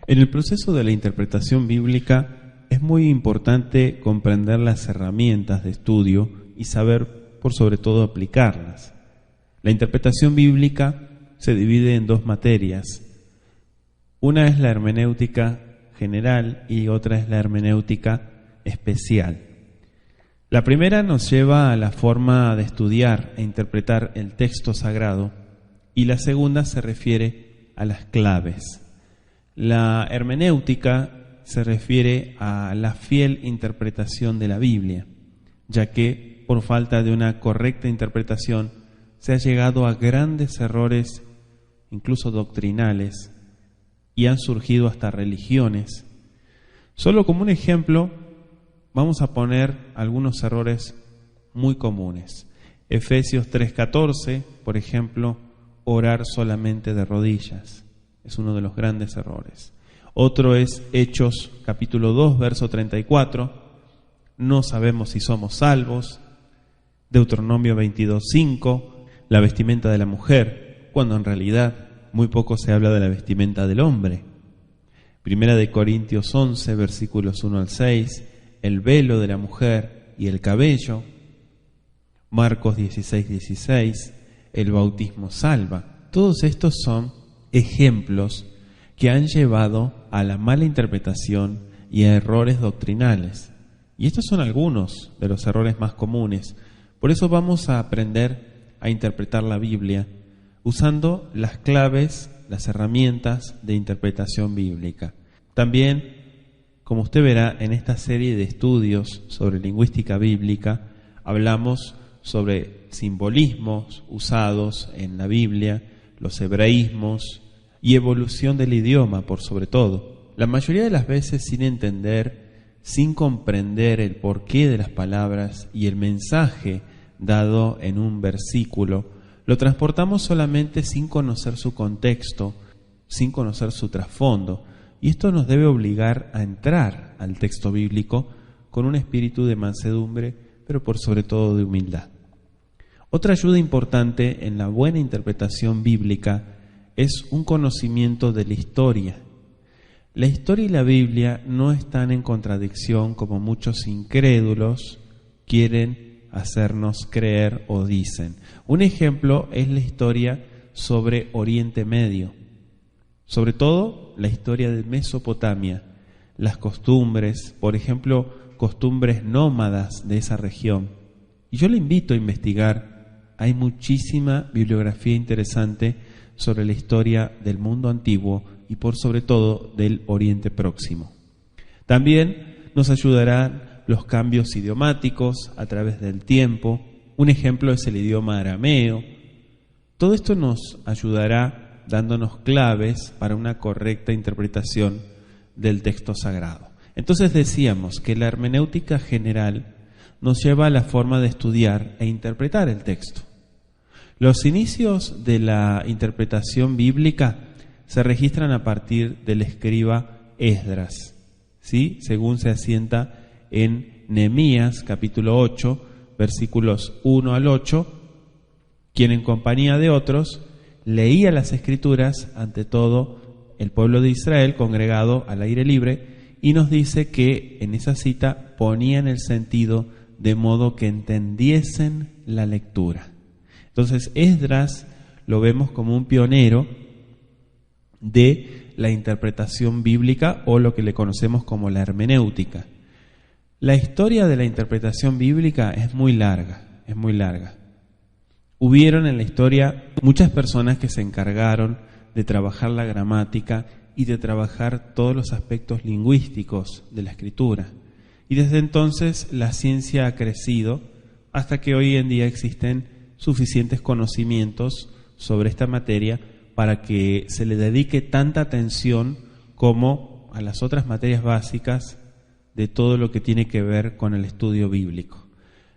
En el proceso de la interpretación bíblica es muy importante comprender las herramientas de estudio y saber, por sobre todo, aplicarlas. La interpretación bíblica se divide en dos materias. Una es la hermenéutica general y otra es la hermenéutica especial. La primera nos lleva a la forma de estudiar e interpretar el texto sagrado y la segunda se refiere a las claves. La hermenéutica se refiere a la fiel interpretación de la Biblia, ya que por falta de una correcta interpretación se ha llegado a grandes errores, incluso doctrinales, y han surgido hasta religiones. Solo como un ejemplo, vamos a poner algunos errores muy comunes. Efesios 3:14, por ejemplo, orar solamente de rodillas. Es uno de los grandes errores. Otro es Hechos capítulo 2, verso 34. No sabemos si somos salvos. Deuteronomio 22:5. La vestimenta de la mujer, cuando en realidad muy poco se habla de la vestimenta del hombre. Primera de Corintios 11, versículos 1 al 6. El velo de la mujer y el cabello. Marcos 16:16. El bautismo salva. Todos estos son ejemplos que han llevado a la mala interpretación y a errores doctrinales. Y estos son algunos de los errores más comunes. Por eso vamos a aprender a interpretar la Biblia usando las claves, las herramientas de interpretación bíblica. También, como usted verá en esta serie de estudios sobre lingüística bíblica, hablamos sobre simbolismos usados en la Biblia, los hebraísmos y evolución del idioma, por sobre todo. La mayoría de las veces sin entender, sin comprender el porqué de las palabras y el mensaje dado en un versículo, lo transportamos solamente sin conocer su contexto, sin conocer su trasfondo. Y esto nos debe obligar a entrar al texto bíblico con un espíritu de mansedumbre, pero por sobre todo de humildad. Otra ayuda importante en la buena interpretación bíblica es un conocimiento de la historia. La historia y la Biblia no están en contradicción como muchos incrédulos quieren hacernos creer o dicen. Un ejemplo es la historia sobre Oriente Medio, sobre todo la historia de Mesopotamia, las costumbres, por ejemplo, costumbres nómadas de esa región. Y yo le invito a investigar. Hay muchísima bibliografía interesante sobre la historia del mundo antiguo y por sobre todo del Oriente Próximo. También nos ayudarán los cambios idiomáticos a través del tiempo. Un ejemplo es el idioma arameo. Todo esto nos ayudará dándonos claves para una correcta interpretación del texto sagrado. Entonces decíamos que la hermenéutica general nos lleva a la forma de estudiar e interpretar el texto. Los inicios de la interpretación bíblica se registran a partir del escriba Esdras, ¿sí? Según se asienta en Nehemías capítulo 8, versículos 1 al 8, quien en compañía de otros leía las escrituras ante todo el pueblo de Israel congregado al aire libre, y nos dice que en esa cita ponían el sentido de modo que entendiesen la lectura. Entonces Esdras lo vemos como un pionero de la interpretación bíblica o lo que le conocemos como la hermenéutica. La historia de la interpretación bíblica es muy larga, es muy larga. Hubieron en la historia muchas personas que se encargaron de trabajar la gramática y de trabajar todos los aspectos lingüísticos de la escritura. Y desde entonces la ciencia ha crecido hasta que hoy en día existen suficientes conocimientos sobre esta materia para que se le dedique tanta atención como a las otras materias básicas de todo lo que tiene que ver con el estudio bíblico.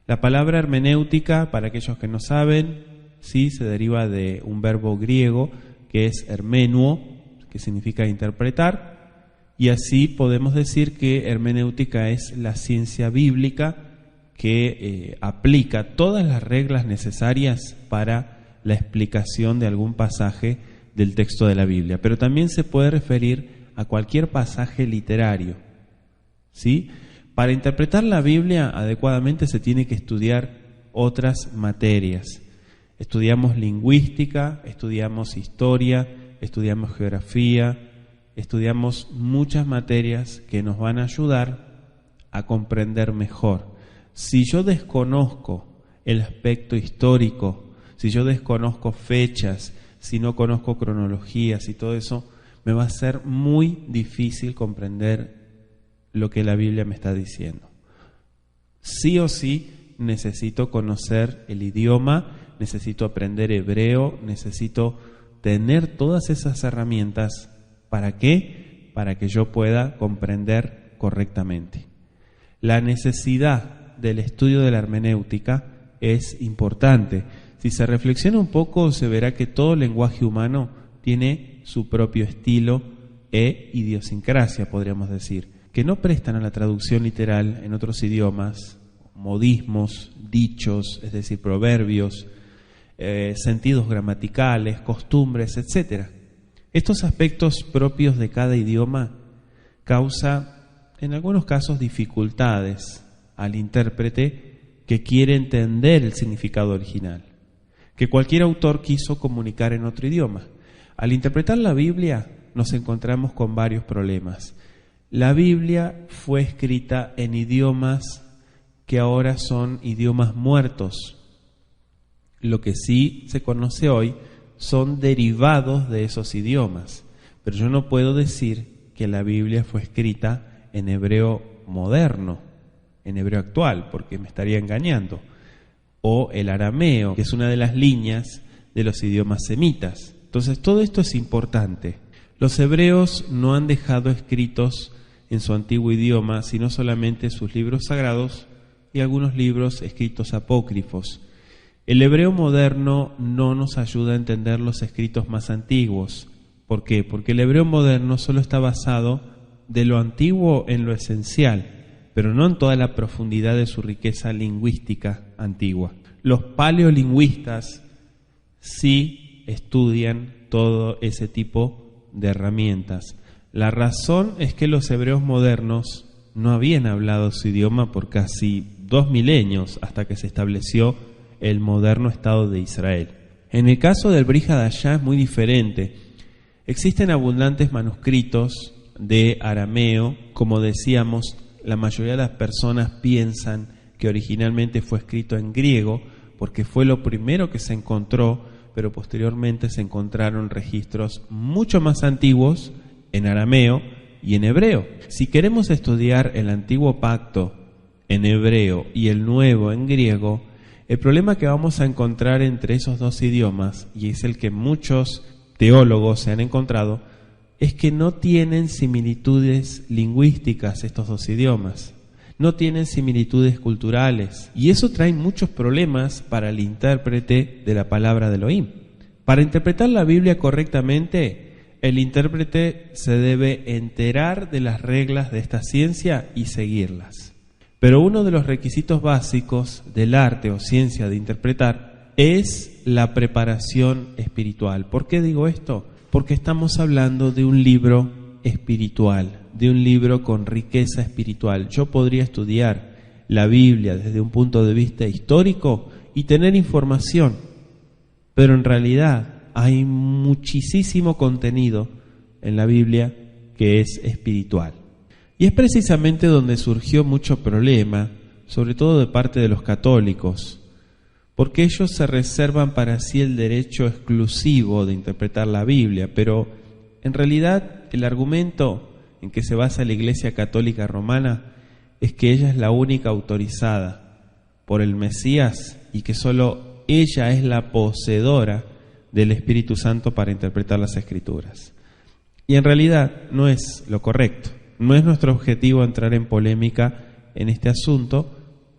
La palabra hermenéutica, para aquellos que no saben, sí, se deriva de un verbo griego que es hermenuo, que significa interpretar, y así podemos decir que hermenéutica es la ciencia bíblica que aplica todas las reglas necesarias para la explicación de algún pasaje del texto de la Biblia, pero también se puede referir a cualquier pasaje literario, ¿sí? Para interpretar la Biblia adecuadamente se tiene que estudiar otras materias. Estudiamos lingüística, estudiamos historia, estudiamos geografía, estudiamos muchas materias que nos van a ayudar a comprender mejor. Si yo desconozco el aspecto histórico, si yo desconozco fechas, si no conozco cronologías y todo eso, me va a ser muy difícil comprender lo que la Biblia me está diciendo. Sí o sí necesito conocer el idioma, necesito aprender hebreo, necesito tener todas esas herramientas. ¿Para qué? Para que yo pueda comprender correctamente. La necesidad del estudio de la hermenéutica es importante. Si se reflexiona un poco, se verá que todo lenguaje humano tiene su propio estilo e idiosincrasia, podríamos decir, que no prestan a la traducción literal en otros idiomas, modismos, dichos, es decir, proverbios, sentidos gramaticales, costumbres, etc. Estos aspectos propios de cada idioma causa, en algunos casos, dificultades al intérprete que quiere entender el significado original, que cualquier autor quiso comunicar en otro idioma. Al interpretar la Biblia nos encontramos con varios problemas. La Biblia fue escrita en idiomas que ahora son idiomas muertos. Lo que sí se conoce hoy son derivados de esos idiomas. Pero yo no puedo decir que la Biblia fue escrita en hebreo moderno, en hebreo actual, porque me estaría engañando. O el arameo, que es una de las líneas de los idiomas semitas. Entonces todo esto es importante. Los hebreos no han dejado escritos en su antiguo idioma, sino solamente sus libros sagrados y algunos libros escritos apócrifos. El hebreo moderno no nos ayuda a entender los escritos más antiguos. ¿Por qué? Porque el hebreo moderno solo está basado de lo antiguo en lo esencial, pero no en toda la profundidad de su riqueza lingüística antigua. Los paleolingüistas sí estudian todo ese tipo de herramientas. La razón es que los hebreos modernos no habían hablado su idioma por casi 2 milenios hasta que se estableció el moderno Estado de Israel. En el caso del Brit Hadashah es muy diferente. Existen abundantes manuscritos de arameo. Como decíamos, la mayoría de las personas piensan que originalmente fue escrito en griego porque fue lo primero que se encontró, pero posteriormente se encontraron registros mucho más antiguos en arameo y en hebreo. Si queremos estudiar el antiguo pacto en hebreo y el nuevo en griego, el problema que vamos a encontrar entre esos dos idiomas, y es el que muchos teólogos se han encontrado, es que no tienen similitudes lingüísticas estos dos idiomas, no tienen similitudes culturales, y eso trae muchos problemas para el intérprete de la palabra de Elohim. Para interpretar la Biblia correctamente, el intérprete se debe enterar de las reglas de esta ciencia y seguirlas. Pero uno de los requisitos básicos del arte o ciencia de interpretar es la preparación espiritual. ¿Por qué digo esto? Porque estamos hablando de un libro espiritual, de un libro con riqueza espiritual. Yo podría estudiar la Biblia desde un punto de vista histórico y tener información, pero en realidad hay muchísimo contenido en la Biblia que es espiritual. Y es precisamente donde surgió mucho problema, sobre todo de parte de los católicos, porque ellos se reservan para sí el derecho exclusivo de interpretar la Biblia, pero en realidad el argumento en que se basa la Iglesia Católica Romana es que ella es la única autorizada por el Mesías y que solo ella es la poseedora del Espíritu Santo para interpretar las Escrituras. Y en realidad no es lo correcto. No es nuestro objetivo entrar en polémica en este asunto,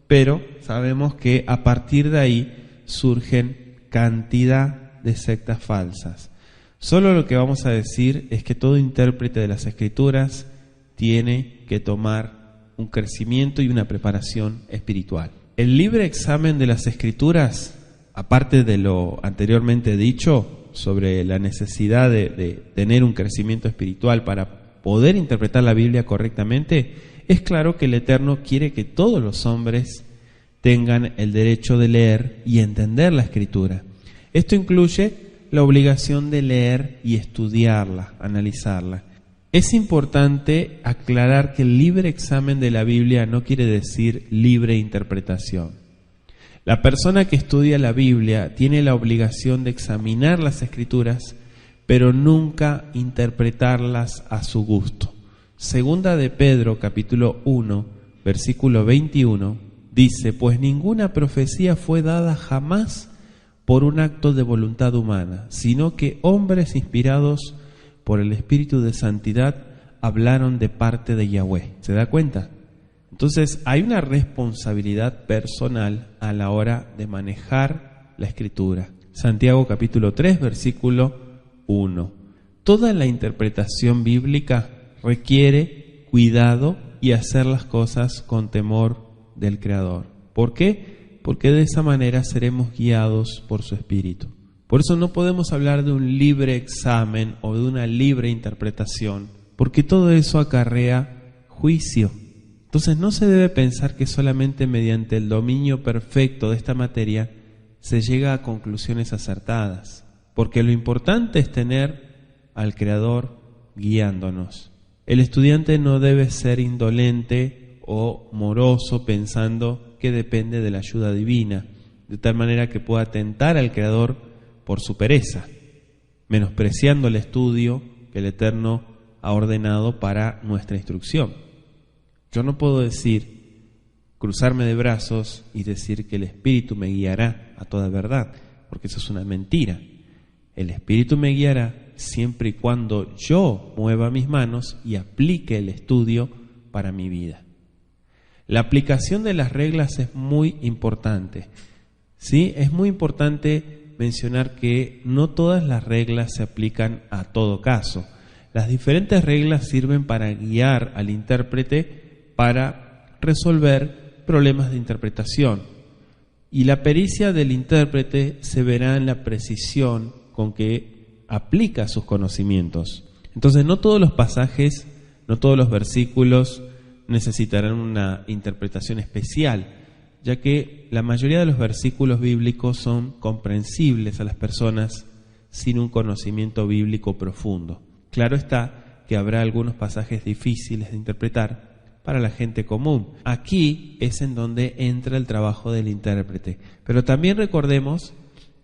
pero sabemos que a partir de ahí surgen cantidad de sectas falsas. Solo lo que vamos a decir es que todo intérprete de las Escrituras tiene que tomar un crecimiento y una preparación espiritual. El libre examen de las Escrituras, aparte de lo anteriormente dicho sobre la necesidad de tener un crecimiento espiritual para poder interpretar la Biblia correctamente, es claro que el Eterno quiere que todos los hombres tengan el derecho de leer y entender la Escritura. Esto incluye la obligación de leer y estudiarla, analizarla. Es importante aclarar que el libre examen de la Biblia no quiere decir libre interpretación. La persona que estudia la Biblia tiene la obligación de examinar las Escrituras, pero nunca interpretarlas a su gusto. Segunda de Pedro, capítulo 1, versículo 21, dice: pues ninguna profecía fue dada jamás por un acto de voluntad humana, sino que hombres inspirados por el Espíritu de Santidad hablaron de parte de Yahweh. ¿Se da cuenta? Entonces hay una responsabilidad personal a la hora de manejar la Escritura. Santiago capítulo 3, versículo 1. Toda la interpretación bíblica requiere cuidado y hacer las cosas con temor del Creador. ¿Por qué? Porque de esa manera seremos guiados por su Espíritu. Por eso no podemos hablar de un libre examen o de una libre interpretación, porque todo eso acarrea juicio. Entonces no se debe pensar que solamente mediante el dominio perfecto de esta materia se llega a conclusiones acertadas, porque lo importante es tener al Creador guiándonos. El estudiante no debe ser indolente o moroso pensando que depende de la ayuda divina, de tal manera que pueda tentar al Creador por su pereza, menospreciando el estudio que el Eterno ha ordenado para nuestra instrucción. Yo no puedo cruzarme de brazos y decir que el Espíritu me guiará a toda verdad, porque eso es una mentira. El Espíritu me guiará siempre y cuando yo mueva mis manos y aplique el estudio para mi vida. La aplicación de las reglas es muy importante. ¿Sí? Es muy importante mencionar que no todas las reglas se aplican a todo caso. Las diferentes reglas sirven para guiar al intérprete para resolver problemas de interpretación. Y la pericia del intérprete se verá en la precisión con que aplica sus conocimientos. Entonces, no todos los pasajes, no todos los versículos necesitarán una interpretación especial, ya que la mayoría de los versículos bíblicos son comprensibles a las personas sin un conocimiento bíblico profundo. Claro está que habrá algunos pasajes difíciles de interpretar para la gente común. Aquí es en donde entra el trabajo del intérprete. Pero también recordemos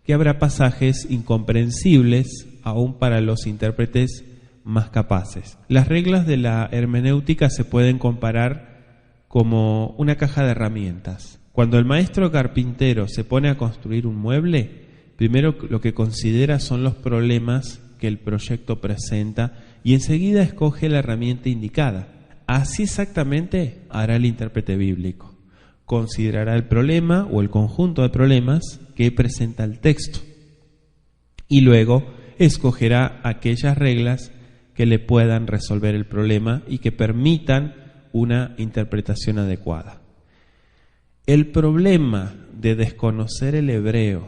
que habrá pasajes incomprensibles aún para los intérpretes más capaces. Las reglas de la hermenéutica se pueden comparar como una caja de herramientas. Cuando el maestro carpintero se pone a construir un mueble, primero lo que considera son los problemas que el proyecto presenta y enseguida escoge la herramienta indicada. Así exactamente hará el intérprete bíblico. Considerará el problema o el conjunto de problemas que presenta el texto y luego escogerá aquellas reglas que le puedan resolver el problema y que permitan una interpretación adecuada. El problema de desconocer el hebreo,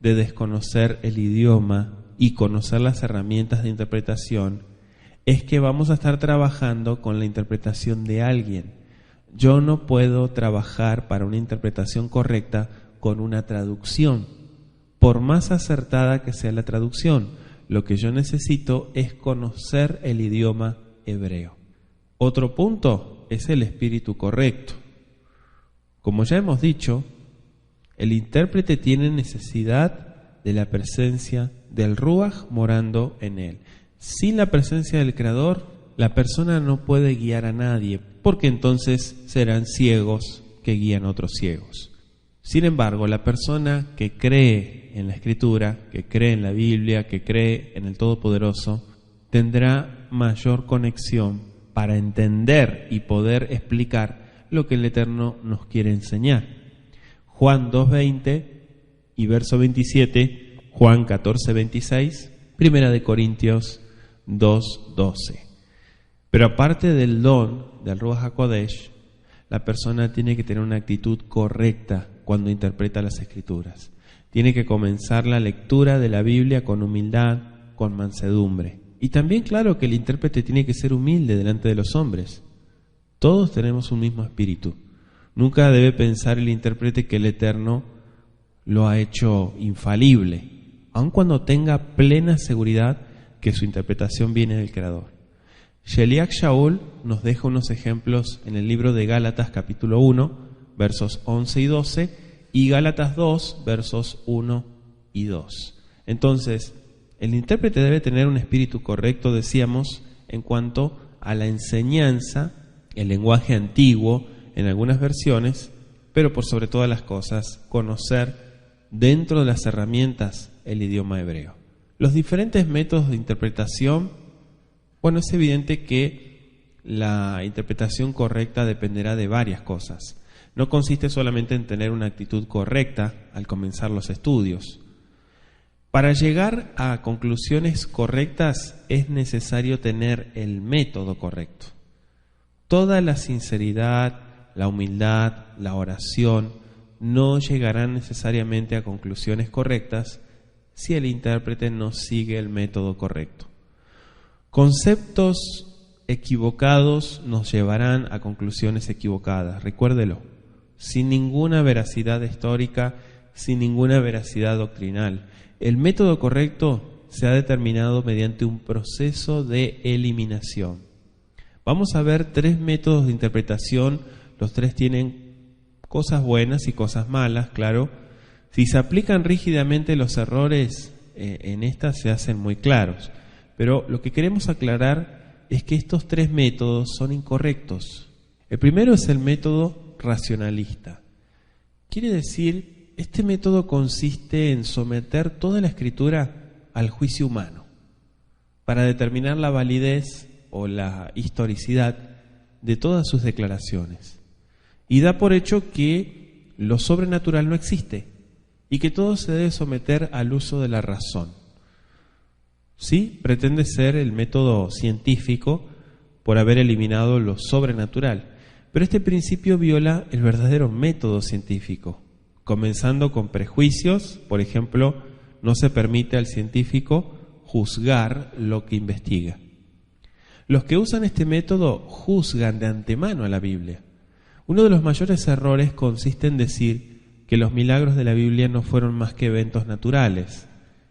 de desconocer el idioma y conocer las herramientas de interpretación es que vamos a estar trabajando con la interpretación de alguien. Yo no puedo trabajar para una interpretación correcta con una traducción, por más acertada que sea la traducción. Lo que yo necesito es conocer el idioma hebreo. Otro punto es el espíritu correcto. Como ya hemos dicho, el intérprete tiene necesidad de la presencia del Ruach morando en él. Sin la presencia del Creador, la persona no puede guiar a nadie, porque entonces serán ciegos que guían a otros ciegos. Sin embargo, la persona que cree en la Escritura, que cree en la Biblia, que cree en el Todopoderoso, tendrá mayor conexión para entender y poder explicar lo que el Eterno nos quiere enseñar. Juan 2:20 y verso 27, Juan 14:26, Primera de Corintios 2:12. Pero aparte del don del Ruach HaKodesh, la persona tiene que tener una actitud correcta cuando interpreta las Escrituras. Tiene que comenzar la lectura de la Biblia con humildad, con mansedumbre. Y también, claro, que el intérprete tiene que ser humilde delante de los hombres. Todos tenemos un mismo espíritu. Nunca debe pensar el intérprete que el Eterno lo ha hecho infalible, aun cuando tenga plena seguridad que su interpretación viene del Creador. Sheliach Shaul nos deja unos ejemplos en el libro de Gálatas capítulo 1, versos 11 y 12, y Gálatas 2, versos 1 y 2. Entonces, el intérprete debe tener un espíritu correcto, decíamos, en cuanto a la enseñanza, el lenguaje antiguo en algunas versiones, pero por sobre todas las cosas, conocer dentro de las herramientas el idioma hebreo. Los diferentes métodos de interpretación, bueno, es evidente que la interpretación correcta dependerá de varias cosas. No consiste solamente en tener una actitud correcta al comenzar los estudios. Para llegar a conclusiones correctas es necesario tener el método correcto. Toda la sinceridad, la humildad, la oración no llegarán necesariamente a conclusiones correctas si el intérprete no sigue el método correcto. Conceptos equivocados nos llevarán a conclusiones equivocadas, recuérdelo, sin ninguna veracidad histórica, sin ninguna veracidad doctrinal. El método correcto se ha determinado mediante un proceso de eliminación. Vamos a ver 3 métodos de interpretación, los 3 tienen cosas buenas y cosas malas, claro. Si se aplican rígidamente, los errores en estas se hacen muy claros. Pero lo que queremos aclarar es que estos 3 métodos son incorrectos. El primero es el método racionalista. Quiere decir, este método consiste en someter toda la Escritura al juicio humano para determinar la validez o la historicidad de todas sus declaraciones. Y da por hecho que lo sobrenatural no existe y que todo se debe someter al uso de la razón. Sí, pretende ser el método científico por haber eliminado lo sobrenatural, pero este principio viola el verdadero método científico, comenzando con prejuicios. Por ejemplo, no se permite al científico juzgar lo que investiga. Los que usan este método juzgan de antemano a la Biblia. Uno de los mayores errores consiste en decir que los milagros de la Biblia no fueron más que eventos naturales,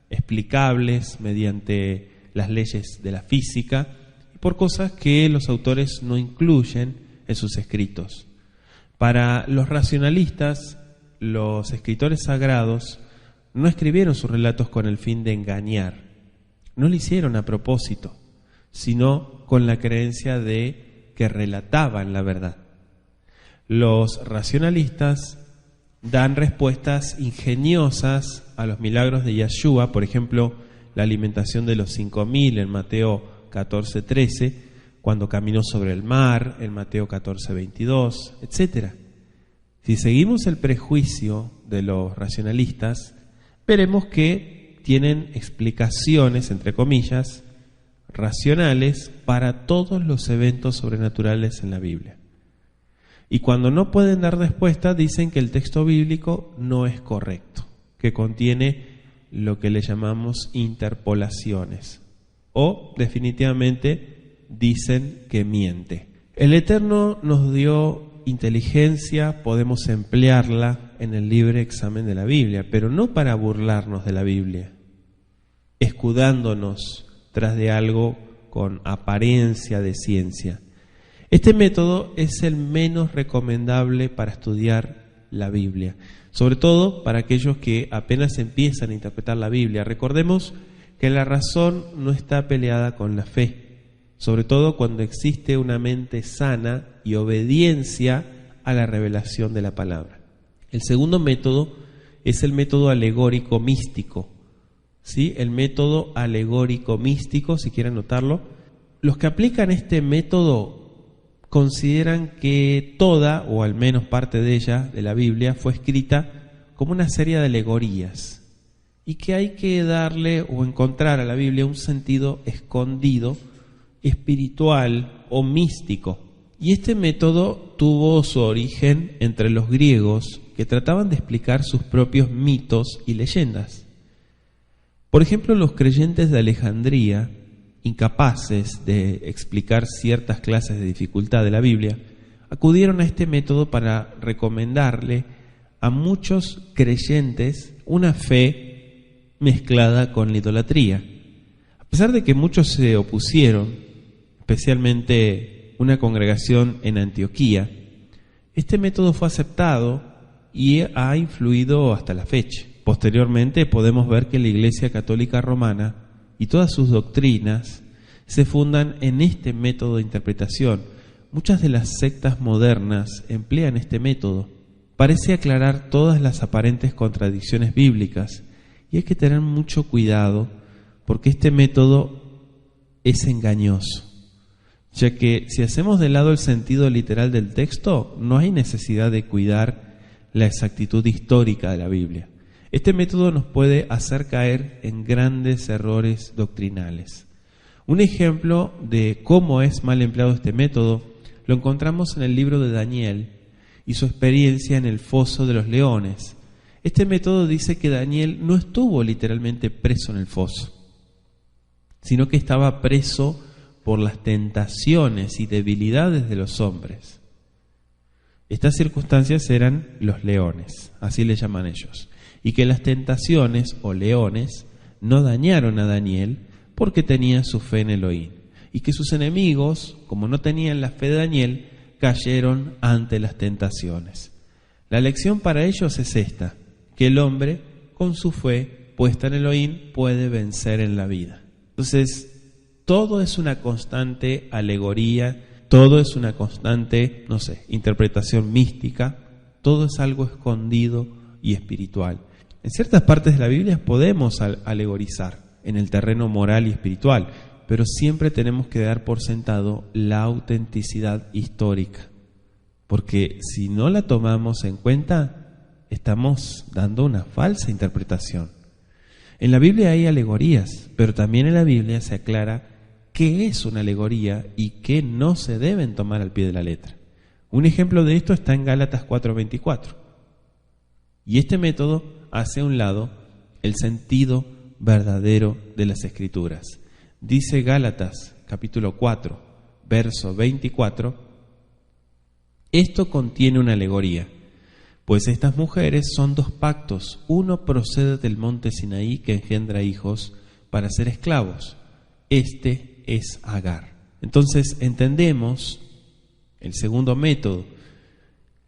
explicables mediante las leyes de la física y por cosas que los autores no incluyen en sus escritos. Para los racionalistas, los escritores sagrados no escribieron sus relatos con el fin de engañar, no lo hicieron a propósito, sino con la creencia de que relataban la verdad. Los racionalistas dan respuestas ingeniosas a los milagros de Yeshua, por ejemplo, la alimentación de los 5,000 en Mateo 14:13, cuando caminó sobre el mar, en Mateo 14:22, etc. Si seguimos el prejuicio de los racionalistas, veremos que tienen explicaciones, entre comillas, racionales para todos los eventos sobrenaturales en la Biblia. Y cuando no pueden dar respuesta, dicen que el texto bíblico no es correcto, que contiene lo que le llamamos interpolaciones, o definitivamente dicen que miente. El Eterno nos dio inteligencia, podemos emplearla en el libre examen de la Biblia, pero no para burlarnos de la Biblia, escudándonos tras de algo con apariencia de ciencia. Este método es el menos recomendable para estudiar la Biblia, sobre todo para aquellos que apenas empiezan a interpretar la Biblia. Recordemos que la razón no está peleada con la fe, sobre todo cuando existe una mente sana y obediencia a la revelación de la palabra. El segundo método es el método alegórico místico. ¿Sí? El método alegórico místico, si quieren notarlo. Los que aplican este método consideran que toda, o al menos parte de ella, de la Biblia, fue escrita como una serie de alegorías y que hay que darle o encontrar a la Biblia un sentido escondido, espiritual o místico. Y este método tuvo su origen entre los griegos que trataban de explicar sus propios mitos y leyendas. Por ejemplo, los creyentes de Alejandría, incapaces de explicar ciertas clases de dificultad de la Biblia, acudieron a este método para recomendarle a muchos creyentes una fe mezclada con la idolatría. A pesar de que muchos se opusieron, especialmente una congregación en Antioquía, este método fue aceptado y ha influido hasta la fecha. Posteriormente podemos ver que la Iglesia Católica Romana y todas sus doctrinas se fundan en este método de interpretación. Muchas de las sectas modernas emplean este método. Parece aclarar todas las aparentes contradicciones bíblicas y hay que tener mucho cuidado porque este método es engañoso, ya que si hacemos de lado el sentido literal del texto, no hay necesidad de cuidar la exactitud histórica de la Biblia. Este método nos puede hacer caer en grandes errores doctrinales. Un ejemplo de cómo es mal empleado este método lo encontramos en el libro de Daniel y su experiencia en el foso de los leones. Este método dice que Daniel no estuvo literalmente preso en el foso, sino que estaba preso por las tentaciones y debilidades de los hombres. Estas circunstancias eran los leones, así le llaman ellos, y que las tentaciones o leones no dañaron a Daniel porque tenía su fe en Elohim, y que sus enemigos, como no tenían la fe de Daniel, cayeron ante las tentaciones. La lección para ellos es esta, que el hombre con su fe puesta en Elohim puede vencer en la vida. Entonces, todo es una constante alegoría, todo es una constante, interpretación mística, todo es algo escondido y espiritual. En ciertas partes de la Biblia podemos alegorizar en el terreno moral y espiritual, pero siempre tenemos que dar por sentado la autenticidad histórica, porque si no la tomamos en cuenta, estamos dando una falsa interpretación. En la Biblia hay alegorías, pero también en la Biblia se aclara qué es una alegoría y qué no se deben tomar al pie de la letra. Un ejemplo de esto está en Gálatas 4:24. Y este método hace a un lado el sentido verdadero de las Escrituras. Dice Gálatas capítulo 4, verso 24, esto contiene una alegoría, pues estas mujeres son dos pactos, uno procede del monte Sinaí que engendra hijos para ser esclavos, este es Agar. Entonces entendemos el segundo método.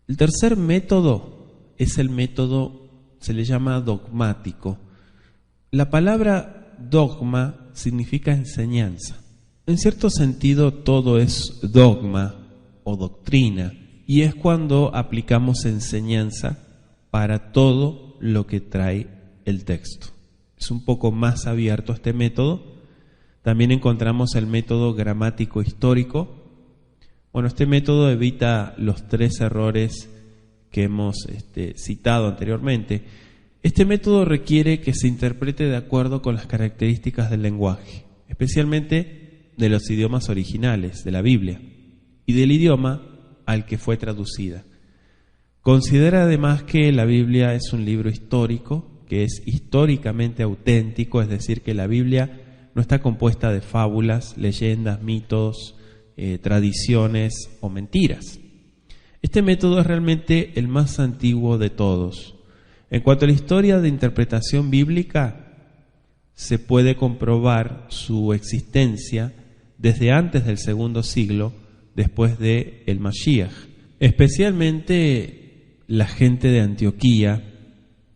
El tercer método es el método, se le llama dogmático. La palabra dogma significa enseñanza. En cierto sentido todo es dogma o doctrina y es cuando aplicamos enseñanza para todo lo que trae el texto. Es un poco más abierto este método. También encontramos el método gramático histórico. Bueno, este método evita los tres errores que hemos citado anteriormente. Este método requiere que se interprete de acuerdo con las características del lenguaje, especialmente de los idiomas originales de la Biblia y del idioma al que fue traducida. Considera además que la Biblia es un libro histórico, que es históricamente auténtico, es decir, que la Biblia no está compuesta de fábulas, leyendas, mitos, tradiciones o mentiras. Este método es realmente el más antiguo de todos. En cuanto a la historia de interpretación bíblica, se puede comprobar su existencia desde antes del segundo siglo, después de el Mashiach. Especialmente la gente de Antioquía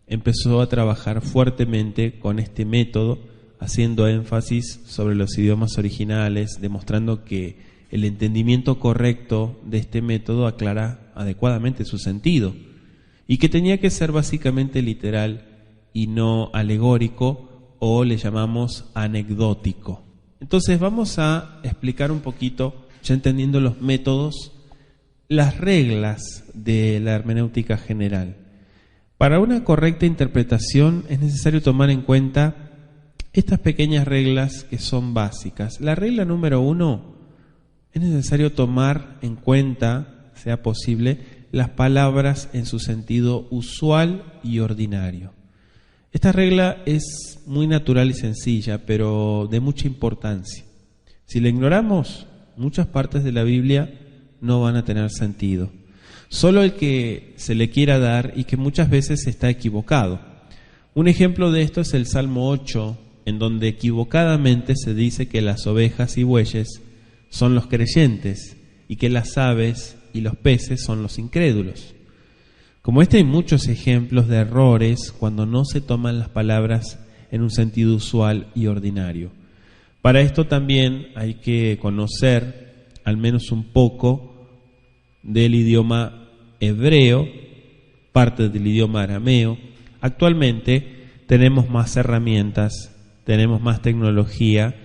empezó a trabajar fuertemente con este método, haciendo énfasis sobre los idiomas originales, demostrando que el entendimiento correcto de este método aclara adecuadamente su sentido y que tenía que ser básicamente literal y no alegórico, o le llamamos anecdótico. Entonces vamos a explicar un poquito, ya entendiendo los métodos, las reglas de la hermenéutica general. Para una correcta interpretación es necesario tomar en cuenta estas pequeñas reglas que son básicas. La regla número 1, es necesario tomar en cuenta sea posible las palabras en su sentido usual y ordinario. Esta regla es muy natural y sencilla, pero de mucha importancia. Si la ignoramos, muchas partes de la Biblia no van a tener sentido. Solo el que se le quiera dar y que muchas veces está equivocado. Un ejemplo de esto es el Salmo 8, en donde equivocadamente se dice que las ovejas y bueyes son los creyentes y que las aves y los peces son los incrédulos. Como este hay muchos ejemplos de errores cuando no se toman las palabras en un sentido usual y ordinario. Para esto también hay que conocer al menos un poco del idioma hebreo, parte del idioma arameo. Actualmente tenemos más herramientas, tenemos más tecnología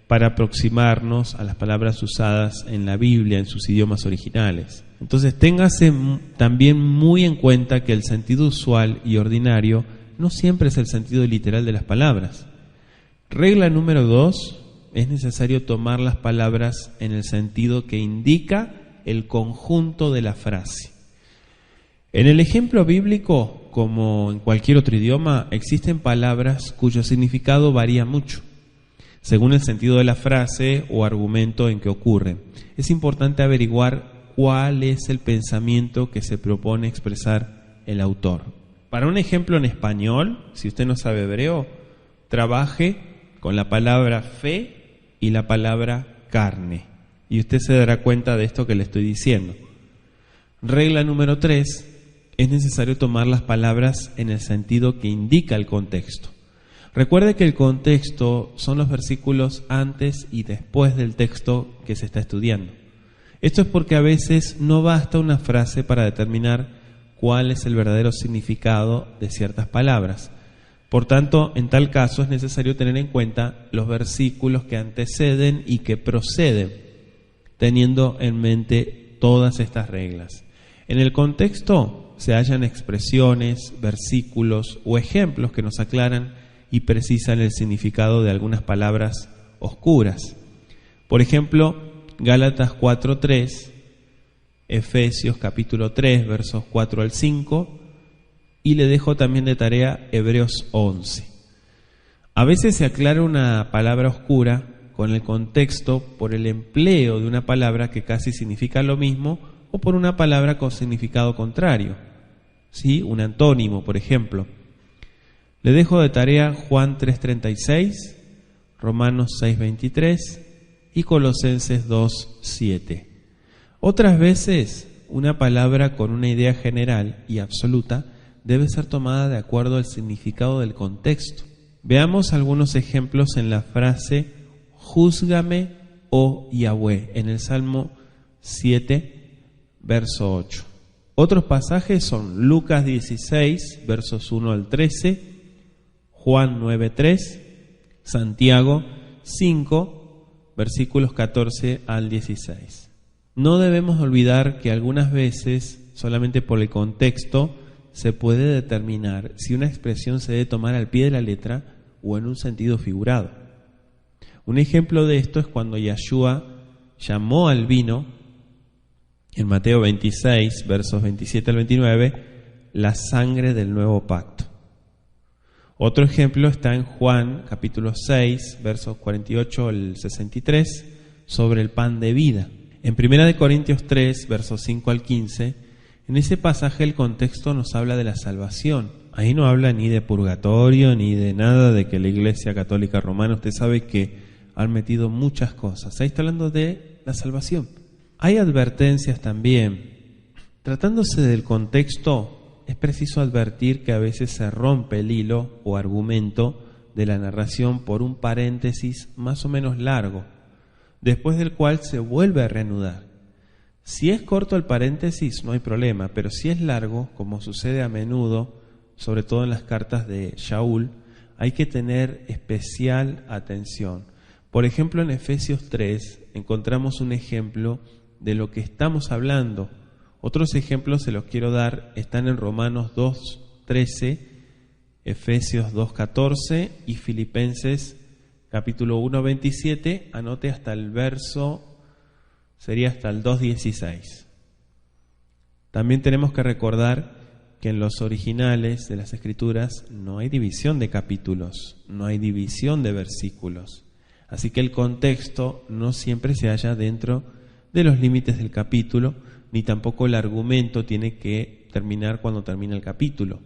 para aproximarnos a las palabras usadas en la Biblia en sus idiomas originales. Entonces téngase también muy en cuenta que el sentido usual y ordinario no siempre es el sentido literal de las palabras. Regla número 2, es necesario tomar las palabras en el sentido que indica el conjunto de la frase. En el ejemplo bíblico, como en cualquier otro idioma, existen palabras cuyo significado varía mucho, según el sentido de la frase o argumento en que ocurre. Es importante averiguar cuál es el pensamiento que se propone expresar el autor. Para un ejemplo en español, si usted no sabe hebreo, trabaje con la palabra fe y la palabra carne, y usted se dará cuenta de esto que le estoy diciendo. Regla número 3, es necesario tomar las palabras en el sentido que indica el contexto. Recuerde que el contexto son los versículos antes y después del texto que se está estudiando. Esto es porque a veces no basta una frase para determinar cuál es el verdadero significado de ciertas palabras. Por tanto, en tal caso es necesario tener en cuenta los versículos que anteceden y que proceden, teniendo en mente todas estas reglas. En el contexto se hallan expresiones, versículos o ejemplos que nos aclaran y precisan el significado de algunas palabras oscuras. Por ejemplo, Gálatas 4:3, Efesios capítulo 3, versos 4 al 5, y le dejo también de tarea Hebreos 11. A veces se aclara una palabra oscura con el contexto por el empleo de una palabra que casi significa lo mismo o por una palabra con significado contrario. ¿Sí? Un antónimo, por ejemplo. Le dejo de tarea Juan 3:36, Romanos 6:23 y Colosenses 2:7. Otras veces, una palabra con una idea general y absoluta debe ser tomada de acuerdo al significado del contexto. Veamos algunos ejemplos en la frase júzgame, oh Yahweh, en el Salmo 7, verso 8. Otros pasajes son Lucas 16, versos 1 al 13, Juan 9:3, Santiago 5, versículos 14 al 16. No debemos olvidar que algunas veces, solamente por el contexto, se puede determinar si una expresión se debe tomar al pie de la letra o en un sentido figurado. Un ejemplo de esto es cuando Yahshua llamó al vino, en Mateo 26, versos 27 al 29, la sangre del nuevo pacto. Otro ejemplo está en Juan, capítulo 6, versos 48 al 63, sobre el pan de vida. En 1 Corintios 3, versos 5 al 15, en ese pasaje el contexto nos habla de la salvación. Ahí no habla ni de purgatorio, ni de nada de que la Iglesia Católica Romana, usted sabe que han metido muchas cosas. Ahí está hablando de la salvación. Hay advertencias también. Tratándose del contexto, es preciso advertir que a veces se rompe el hilo o argumento de la narración por un paréntesis más o menos largo, después del cual se vuelve a reanudar. Si es corto el paréntesis no hay problema, pero si es largo, como sucede a menudo, sobre todo en las cartas de Shaul, hay que tener especial atención. Por ejemplo, en Efesios 3 encontramos un ejemplo de lo que estamos hablando. Otros ejemplos se los quiero dar, están en Romanos 2:13, Efesios 2:14 y Filipenses capítulo 1:27, anote hasta el verso, sería hasta el 2:16. También tenemos que recordar que en los originales de las Escrituras no hay división de capítulos, no hay división de versículos. Así que el contexto no siempre se halla dentro de los límites del capítulo, ni tampoco el argumento tiene que terminar cuando termina el capítulo.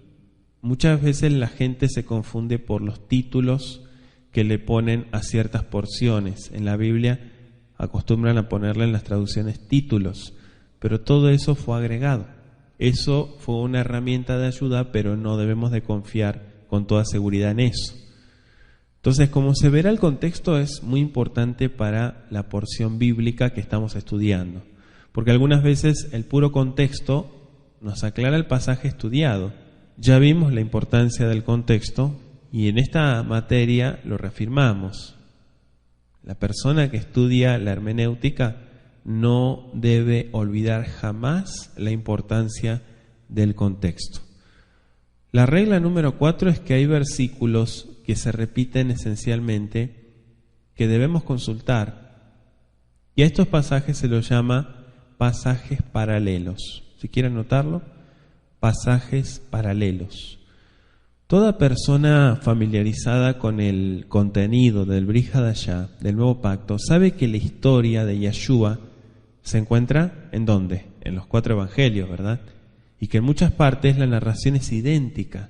Muchas veces la gente se confunde por los títulos que le ponen a ciertas porciones. En la Biblia acostumbran a ponerle en las traducciones títulos, pero todo eso fue agregado. Eso fue una herramienta de ayuda, pero no debemos de confiar con toda seguridad en eso. Entonces, como se verá, el contexto es muy importante para la porción bíblica que estamos estudiando, porque algunas veces el puro contexto nos aclara el pasaje estudiado. Ya vimos la importancia del contexto y en esta materia lo reafirmamos. La persona que estudia la hermenéutica no debe olvidar jamás la importancia del contexto. La regla número 4 es que hay versículos que se repiten esencialmente que debemos consultar, y a estos pasajes se los llama pasajes paralelos. Si quieren anotarlo, pasajes paralelos. Toda persona familiarizada con el contenido del Brit Hadashah, del Nuevo Pacto, sabe que la historia de Yeshua se encuentra ¿en dónde? En los 4 evangelios, ¿verdad? Y que en muchas partes la narración es idéntica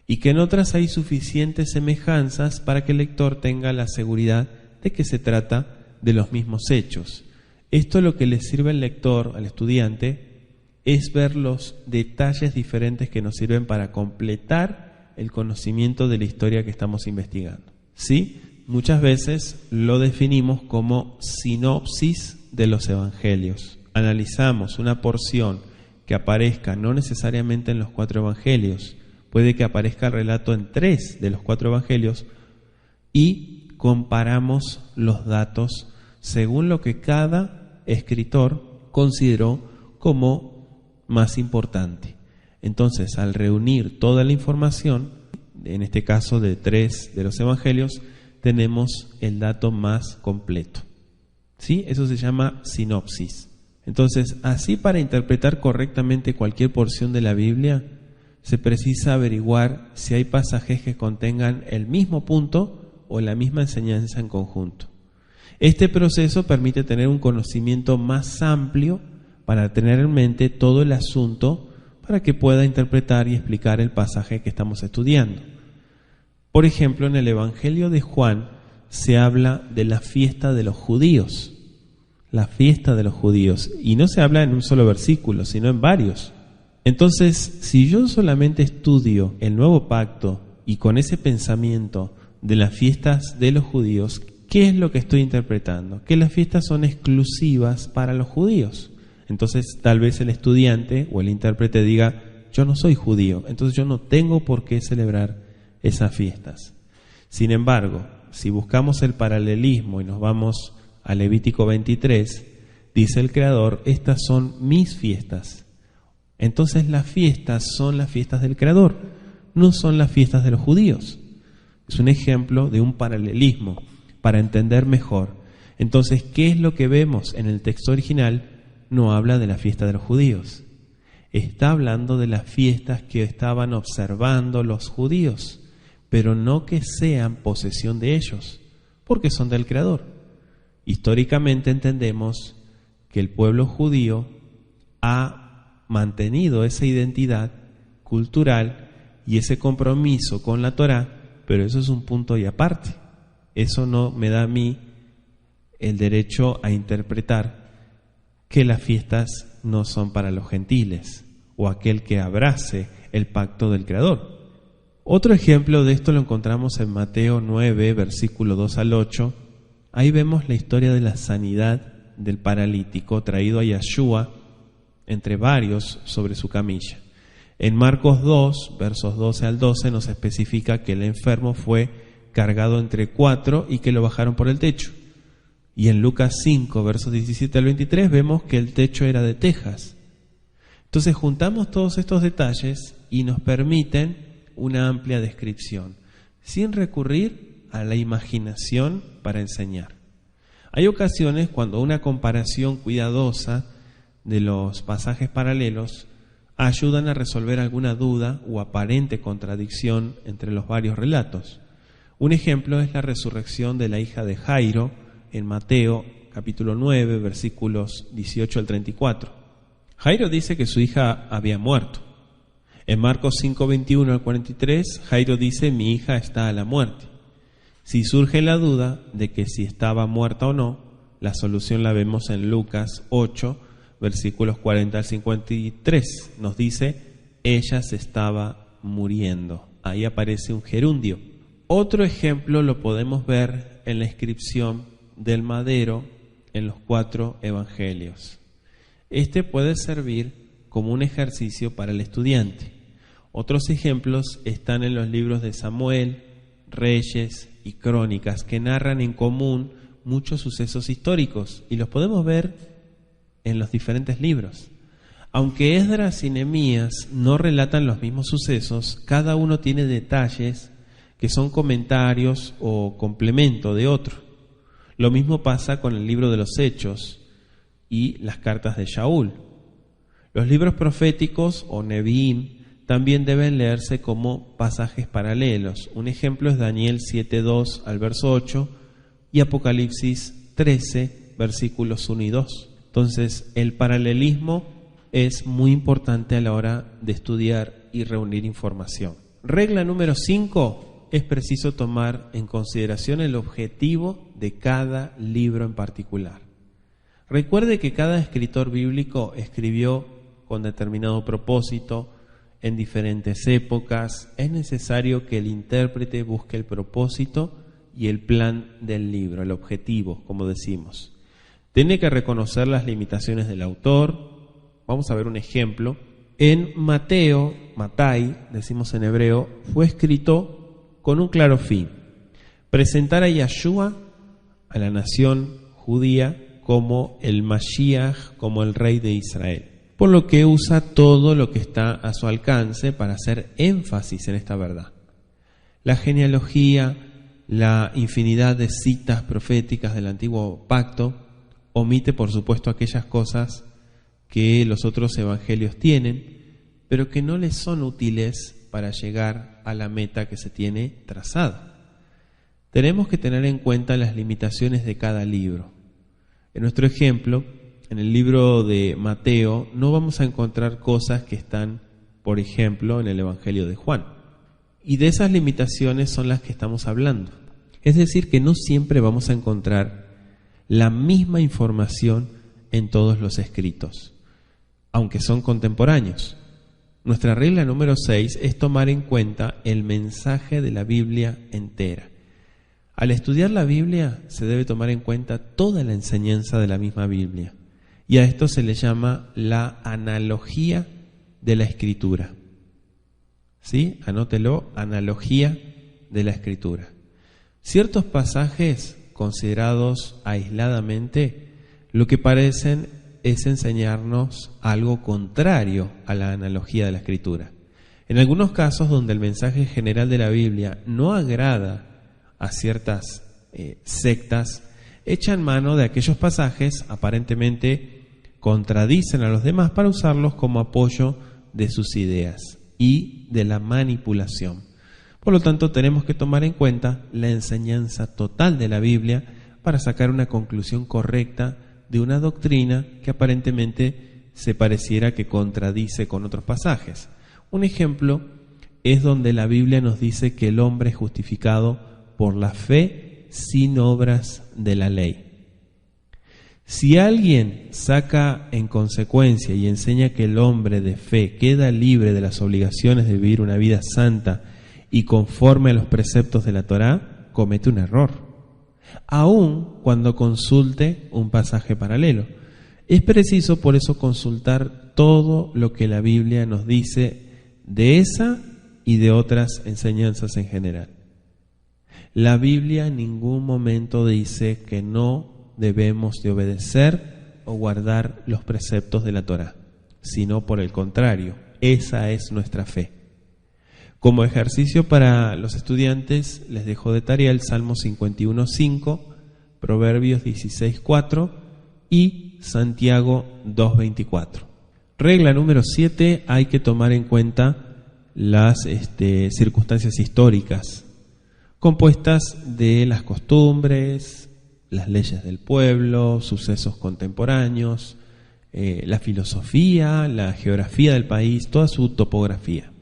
y que en otras hay suficientes semejanzas para que el lector tenga la seguridad de que se trata de los mismos hechos. Esto lo que le sirve al lector, al estudiante, es ver los detalles diferentes que nos sirven para completar el conocimiento de la historia que estamos investigando. ¿Sí? Muchas veces lo definimos como sinopsis de los evangelios. Analizamos una porción que aparezca no necesariamente en los 4 evangelios, puede que aparezca el relato en 3 de los 4 evangelios, y comparamos los datos según lo que cada escritor consideró como más importante. Entonces, al reunir toda la información, en este caso de 3 de los evangelios, tenemos el dato más completo. ¿Sí? Eso se llama sinopsis. Entonces, así para interpretar correctamente cualquier porción de la Biblia, se precisa averiguar si hay pasajes que contengan el mismo punto o la misma enseñanza en conjunto. Este proceso permite tener un conocimiento más amplio para tener en mente todo el asunto para que pueda interpretar y explicar el pasaje que estamos estudiando. Por ejemplo, en el Evangelio de Juan se habla de la fiesta de los judíos. La fiesta de los judíos. Y no se habla en un solo versículo, sino en varios. Entonces, si yo solamente estudio el Nuevo Pacto y con ese pensamiento de las fiestas de los judíos, ¿qué es lo que estoy interpretando? Que las fiestas son exclusivas para los judíos. Entonces, tal vez el estudiante o el intérprete diga, yo no soy judío, entonces yo no tengo por qué celebrar esas fiestas. Sin embargo, si buscamos el paralelismo y nos vamos a Levítico 23, dice el Creador, estas son mis fiestas. Entonces las fiestas son las fiestas del Creador, no son las fiestas de los judíos. Es un ejemplo de un paralelismo para entender mejor. Entonces, ¿qué es lo que vemos en el texto original? No habla de la fiesta de los judíos. Está hablando de las fiestas que estaban observando los judíos, pero no que sean posesión de ellos, porque son del Creador. Históricamente entendemos que el pueblo judío ha mantenido esa identidad cultural y ese compromiso con la Torá, pero eso es un punto y aparte. Eso no me da a mí el derecho a interpretar que las fiestas no son para los gentiles o aquel que abrace el pacto del Creador. Otro ejemplo de esto lo encontramos en Mateo 9, versículo 2 al 8. Ahí vemos la historia de la sanidad del paralítico traído a Yeshua entre varios sobre su camilla. En Marcos 2, versos 12 al 12, nos especifica que el enfermo fue cargado entre 4 y que lo bajaron por el techo. Y en Lucas 5, versos 17 al 23, vemos que el techo era de tejas. Entonces juntamos todos estos detalles y nos permiten una amplia descripción, sin recurrir a la imaginación para enseñar. Hay ocasiones cuando una comparación cuidadosa de los pasajes paralelos ayudan a resolver alguna duda o aparente contradicción entre los varios relatos. Un ejemplo es la resurrección de la hija de Jairo en Mateo capítulo 9, versículos 18 al 34. Jairo dice que su hija había muerto. En Marcos 5, 21 al 43, Jairo dice: mi hija está a la muerte. Si surge la duda de que si estaba muerta o no, la solución la vemos en Lucas 8, versículos 40 al 53. Nos dice: ella se estaba muriendo. Ahí aparece un gerundio. Otro ejemplo lo podemos ver en la inscripción del madero en los 4 evangelios. Este puede servir como un ejercicio para el estudiante. Otros ejemplos están en los libros de Samuel, Reyes y Crónicas, que narran en común muchos sucesos históricos, y los podemos ver en los diferentes libros. Aunque Esdras y Nehemías no relatan los mismos sucesos, cada uno tiene detalles que son comentarios o complemento de otro. Lo mismo pasa con el libro de los Hechos y las cartas de Shaul. Los libros proféticos o Neviim también deben leerse como pasajes paralelos. Un ejemplo es Daniel 7:2 al verso 8 y Apocalipsis 13, versículos 1 y 2. Entonces, el paralelismo es muy importante a la hora de estudiar y reunir información. Regla número 5: es preciso tomar en consideración el objetivo de cada libro en particular. Recuerde que cada escritor bíblico escribió con determinado propósito, en diferentes épocas. Es necesario que el intérprete busque el propósito y el plan del libro, el objetivo, como decimos. Tiene que reconocer las limitaciones del autor. Vamos a ver un ejemplo. En Mateo, Matai, decimos en hebreo, fue escrito con un claro fin: presentar a Yahshua, a la nación judía, como el Mashiach, como el rey de Israel. Por lo que usa todo lo que está a su alcance para hacer énfasis en esta verdad. La genealogía, la infinidad de citas proféticas del antiguo pacto, omite por supuesto aquellas cosas que los otros evangelios tienen, pero que no les son útiles para llegar a la meta que se tiene trazada. Tenemos que tener en cuenta las limitaciones de cada libro. En nuestro ejemplo, en el libro de Mateo, no vamos a encontrar cosas que están, por ejemplo, en el Evangelio de Juan. Y de esas limitaciones son las que estamos hablando. Es decir, que no siempre vamos a encontrar la misma información en todos los escritos, aunque son contemporáneos. Nuestra regla número 6 es tomar en cuenta el mensaje de la Biblia entera. Al estudiar la Biblia se debe tomar en cuenta toda la enseñanza de la misma Biblia. Y a esto se le llama la analogía de la Escritura. ¿Sí? Anótelo, analogía de la Escritura. Ciertos pasajes considerados aisladamente, lo que parecen es enseñarnos algo contrario a la analogía de la Escritura. En algunos casos donde el mensaje general de la Biblia no agrada a ciertas sectas, echan mano de aquellos pasajes aparentemente contradicen a los demás para usarlos como apoyo de sus ideas y de la manipulación. Por lo tanto, tenemos que tomar en cuenta la enseñanza total de la Biblia para sacar una conclusión correcta de una doctrina que aparentemente se pareciera que contradice con otros pasajes. Un ejemplo es donde la Biblia nos dice que el hombre es justificado por la fe sin obras de la ley. Si alguien saca en consecuencia y enseña que el hombre de fe queda libre de las obligaciones de vivir una vida santa y conforme a los preceptos de la Torá, comete un error, aun cuando consulte un pasaje paralelo. Es preciso por eso consultar todo lo que la Biblia nos dice de esa y de otras enseñanzas en general. La Biblia en ningún momento dice que no debemos de obedecer o guardar los preceptos de la Torá, sino por el contrario, esa es nuestra fe. Como ejercicio para los estudiantes, les dejo de tarea el Salmo 51:5, Proverbios 16:4 y Santiago 2:24. Regla número 7, hay que tomar en cuenta las circunstancias históricas, compuestas de las costumbres, las leyes del pueblo, sucesos contemporáneos, la filosofía, la geografía del país, toda su topografía.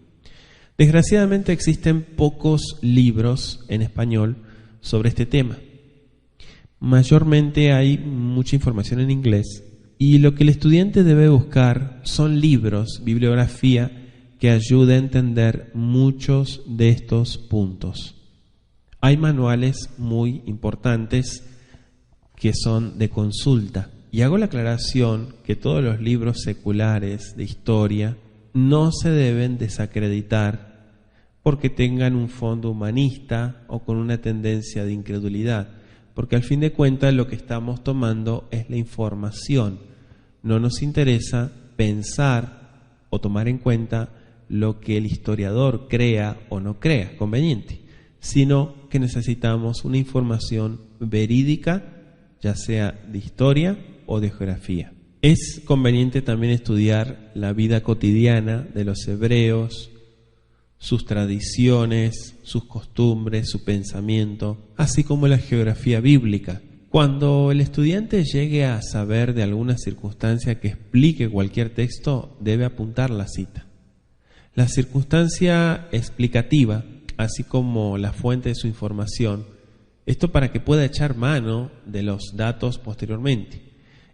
Desgraciadamente existen pocos libros en español sobre este tema. Mayormente hay mucha información en inglés y lo que el estudiante debe buscar son libros, bibliografía, que ayude a entender muchos de estos puntos. Hay manuales muy importantes que son de consulta. Y hago la aclaración que todos los libros seculares de historia no se deben desacreditar porque tengan un fondo humanista o con una tendencia de incredulidad, porque al fin de cuentas lo que estamos tomando es la información. No nos interesa pensar o tomar en cuenta lo que el historiador crea o no crea conveniente, sino que necesitamos una información verídica, ya sea de historia o de geografía. Es conveniente también estudiar la vida cotidiana de los hebreos, sus tradiciones, sus costumbres, su pensamiento, así como la geografía bíblica. Cuando el estudiante llegue a saber de alguna circunstancia que explique cualquier texto, debe apuntar la cita. La circunstancia explicativa, así como la fuente de su información, esto para que pueda echar mano de los datos posteriormente.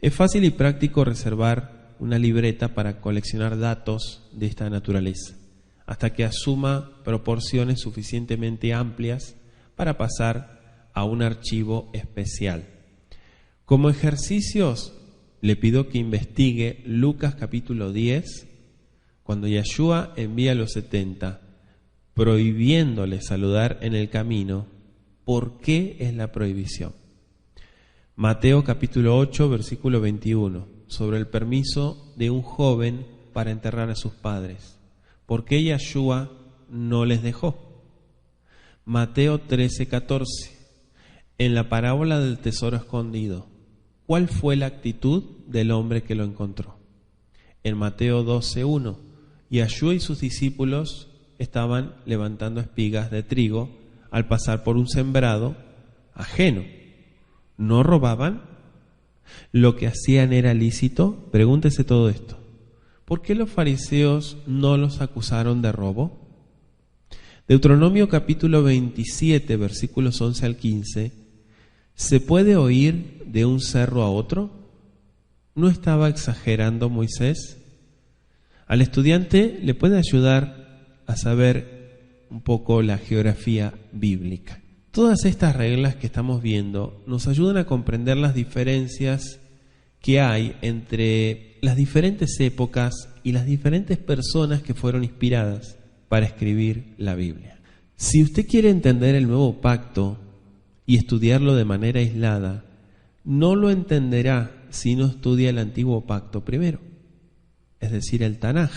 Es fácil y práctico reservar una libreta para coleccionar datos de esta naturaleza, hasta que asuma proporciones suficientemente amplias para pasar a un archivo especial. Como ejercicios, le pido que investigue Lucas capítulo 10, cuando Yeshua envía a los 70, prohibiéndoles saludar en el camino. ¿Por qué es la prohibición? Mateo capítulo 8, versículo 21, sobre el permiso de un joven para enterrar a sus padres. ¿Por qué Yeshua no les dejó? Mateo 13, 14, en la parábola del tesoro escondido, ¿cuál fue la actitud del hombre que lo encontró? En Mateo 12, 1, Yeshua y sus discípulos estaban levantando espigas de trigo al pasar por un sembrado ajeno. ¿No robaban? ¿Lo que hacían era lícito? Pregúntese todo esto. ¿Por qué los fariseos no los acusaron de robo? Deuteronomio capítulo 27, versículos 11 al 15. ¿Se puede oír de un cerro a otro? ¿No estaba exagerando Moisés? Al estudiante le puede ayudar a saber un poco la geografía bíblica. Todas estas reglas que estamos viendo nos ayudan a comprender las diferencias que hay entre las diferentes épocas y las diferentes personas que fueron inspiradas para escribir la Biblia. Si usted quiere entender el nuevo pacto y estudiarlo de manera aislada, no lo entenderá si no estudia el antiguo pacto primero, es decir, el Tanaj,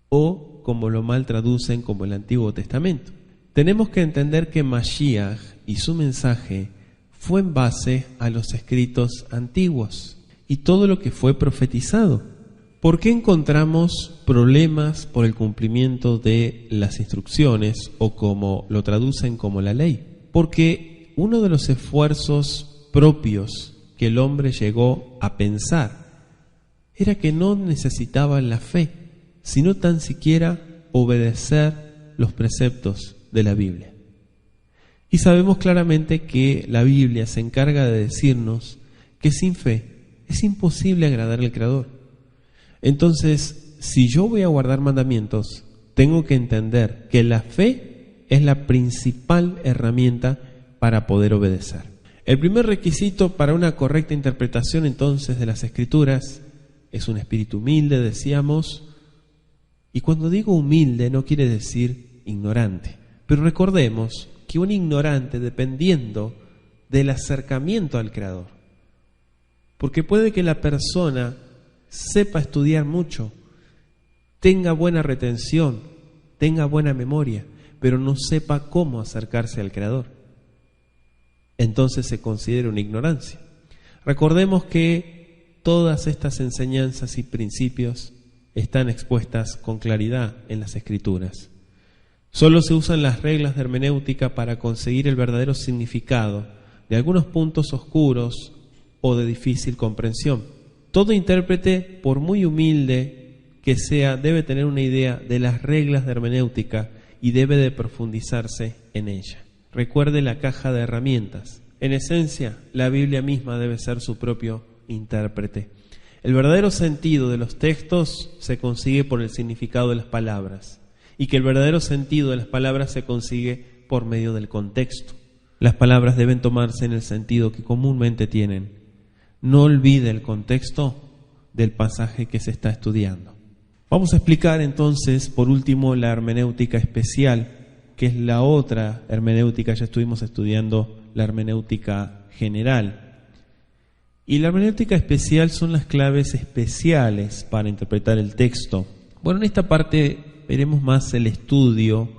o como lo mal traducen como el Antiguo Testamento. Tenemos que entender que Mashiach y su mensaje fue en base a los escritos antiguos y todo lo que fue profetizado. ¿Por qué encontramos problemas por el cumplimiento de las instrucciones o como lo traducen como la ley? Porque uno de los esfuerzos propios que el hombre llegó a pensar era que no necesitaba la fe, sino tan siquiera obedecer los preceptos de la Biblia. Y sabemos claramente que la Biblia se encarga de decirnos que sin fe es imposible agradar al Creador. Entonces, si yo voy a guardar mandamientos, tengo que entender que la fe es la principal herramienta para poder obedecer. El primer requisito para una correcta interpretación entonces de las Escrituras es un espíritu humilde, decíamos, y cuando digo humilde no quiere decir ignorante. Pero recordemos que un ignorante, dependiendo del acercamiento al Creador, porque puede que la persona sepa estudiar mucho, tenga buena retención, tenga buena memoria, pero no sepa cómo acercarse al Creador. Entonces se considera una ignorancia. Recordemos que todas estas enseñanzas y principios están expuestas con claridad en las Escrituras. Solo se usan las reglas de hermenéutica para conseguir el verdadero significado de algunos puntos oscuros o de difícil comprensión. Todo intérprete, por muy humilde que sea, debe tener una idea de las reglas de hermenéutica y debe de profundizarse en ella. Recuerde la caja de herramientas. En esencia, la Biblia misma debe ser su propio intérprete. El verdadero sentido de los textos se consigue por el significado de las palabras, y que el verdadero sentido de las palabras se consigue por medio del contexto. Las palabras deben tomarse en el sentido que comúnmente tienen. No olvide el contexto del pasaje que se está estudiando. Vamos a explicar entonces, por último, la hermenéutica especial, que es la otra hermenéutica. Ya estuvimos estudiando la hermenéutica general. Y la hermenéutica especial son las claves especiales para interpretar el texto. Bueno, en esta parte veremos más el estudio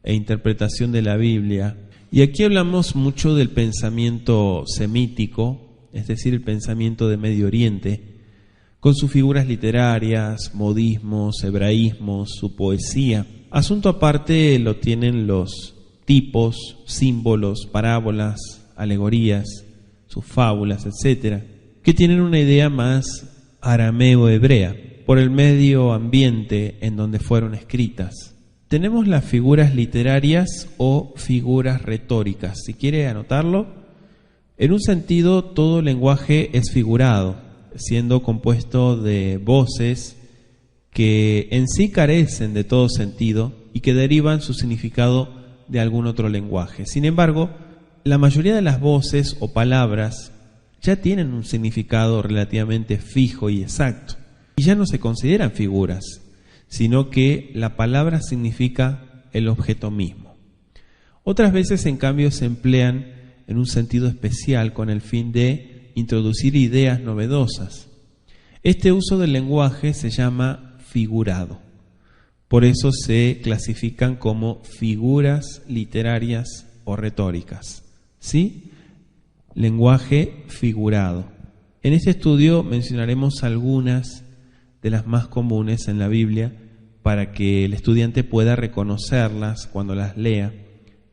e interpretación de la Biblia. Y aquí hablamos mucho del pensamiento semítico, es decir, el pensamiento de Medio Oriente, con sus figuras literarias, modismos, hebraísmos, su poesía. Asunto aparte lo tienen los tipos, símbolos, parábolas, alegorías, sus fábulas, etcétera, que tienen una idea más arameo-hebrea, por el medio ambiente en donde fueron escritas. Tenemos las figuras literarias o figuras retóricas. Si quiere anotarlo, en un sentido todo lenguaje es figurado, siendo compuesto de voces que en sí carecen de todo sentido y que derivan su significado de algún otro lenguaje. Sin embargo, la mayoría de las voces o palabras ya tienen un significado relativamente fijo y exacto, y ya no se consideran figuras, sino que la palabra significa el objeto mismo. Otras veces, en cambio, se emplean en un sentido especial con el fin de introducir ideas novedosas. Este uso del lenguaje se llama figurado. Por eso se clasifican como figuras literarias o retóricas. ¿Sí? Lenguaje figurado. En este estudio mencionaremos algunas de las más comunes en la Biblia para que el estudiante pueda reconocerlas cuando las lea,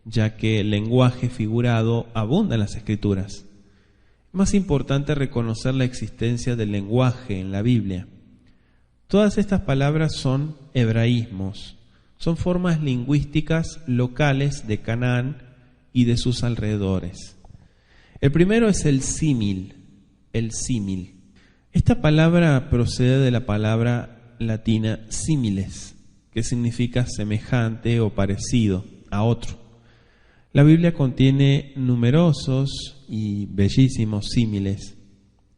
ya que el lenguaje figurado abunda en las Escrituras. Es más importante reconocer la existencia del lenguaje en la Biblia. Todas estas palabras son hebraísmos, son formas lingüísticas locales de Canaán y de sus alrededores. El primero es el símil, Esta palabra procede de la palabra latina similes, que significa semejante o parecido a otro. La Biblia contiene numerosos y bellísimos símiles,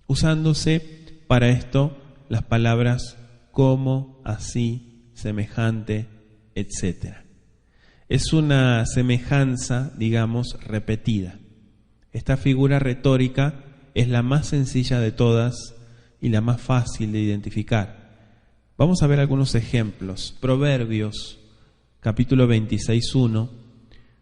usándose para esto las palabras como, así, semejante, etc. Es una semejanza, digamos, repetida. Esta figura retórica es la más sencilla de todas y la más fácil de identificar. Vamos a ver algunos ejemplos. Proverbios, capítulo 26:1,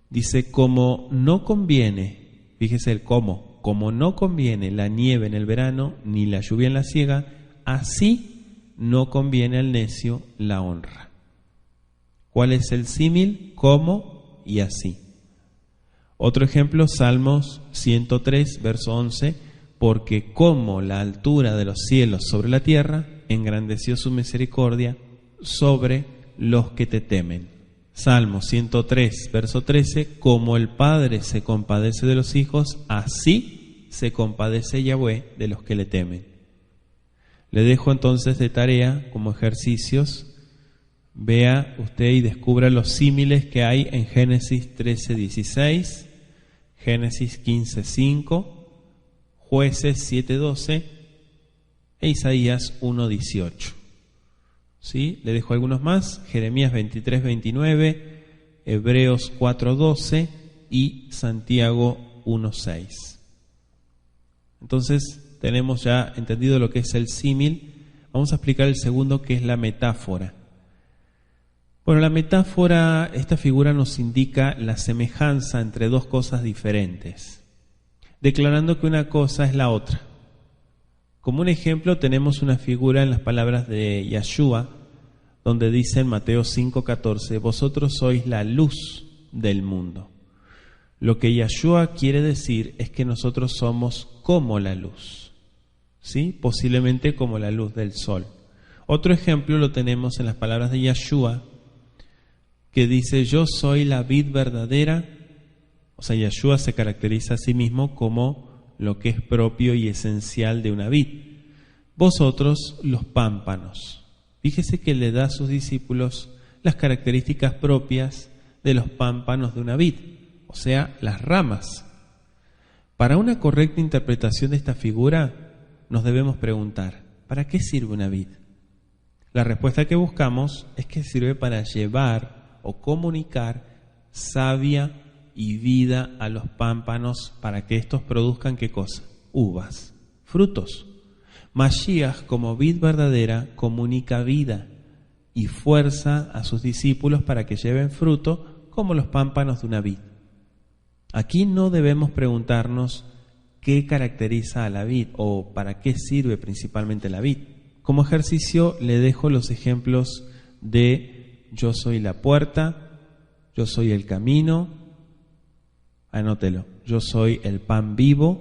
dice: como no conviene, fíjese el cómo, como no conviene la nieve en el verano, ni la lluvia en la siega, así no conviene al necio la honra. ¿Cuál es el símil? Como y así. Otro ejemplo, Salmos 103, verso 11, porque como la altura de los cielos sobre la tierra, engrandeció su misericordia sobre los que te temen. Salmo 103, verso 13, como el Padre se compadece de los hijos, así se compadece Yahweh de los que le temen. Le dejo entonces de tarea, como ejercicios, vea usted y descubra los símiles que hay en Génesis 13:16, Génesis 15:5, Jueces 7:12 e Isaías 1:18. ¿Sí? Le dejo algunos más: Jeremías 23:29, Hebreos 4:12 y Santiago 1:6. Entonces, tenemos ya entendido lo que es el símil. Vamos a explicar el segundo, que es la metáfora. Bueno, la metáfora, esta figura nos indica la semejanza entre dos cosas diferentes, declarando que una cosa es la otra. Como un ejemplo tenemos una figura en las palabras de Yeshua, donde dice en Mateo 5:14, vosotros sois la luz del mundo. Lo que Yeshua quiere decir es que nosotros somos como la luz, ¿sí? Posiblemente como la luz del sol. Otro ejemplo lo tenemos en las palabras de Yeshua, que dice, yo soy la vid verdadera. O sea, Yeshua se caracteriza a sí mismo como lo que es propio y esencial de una vid. Vosotros los pámpanos. Fíjese que le da a sus discípulos las características propias de los pámpanos de una vid, o sea, las ramas. Para una correcta interpretación de esta figura, nos debemos preguntar, ¿para qué sirve una vid? La respuesta que buscamos es que sirve para llevar o comunicar savia y vida a los pámpanos para que estos produzcan ¿qué cosa? Uvas, frutos. Mashiach, como vid verdadera, comunica vida y fuerza a sus discípulos para que lleven fruto como los pámpanos de una vid. Aquí no debemos preguntarnos qué caracteriza a la vid o para qué sirve principalmente la vid. Como ejercicio le dejo los ejemplos de yo soy la puerta, yo soy el camino, anótelo, yo soy el pan vivo,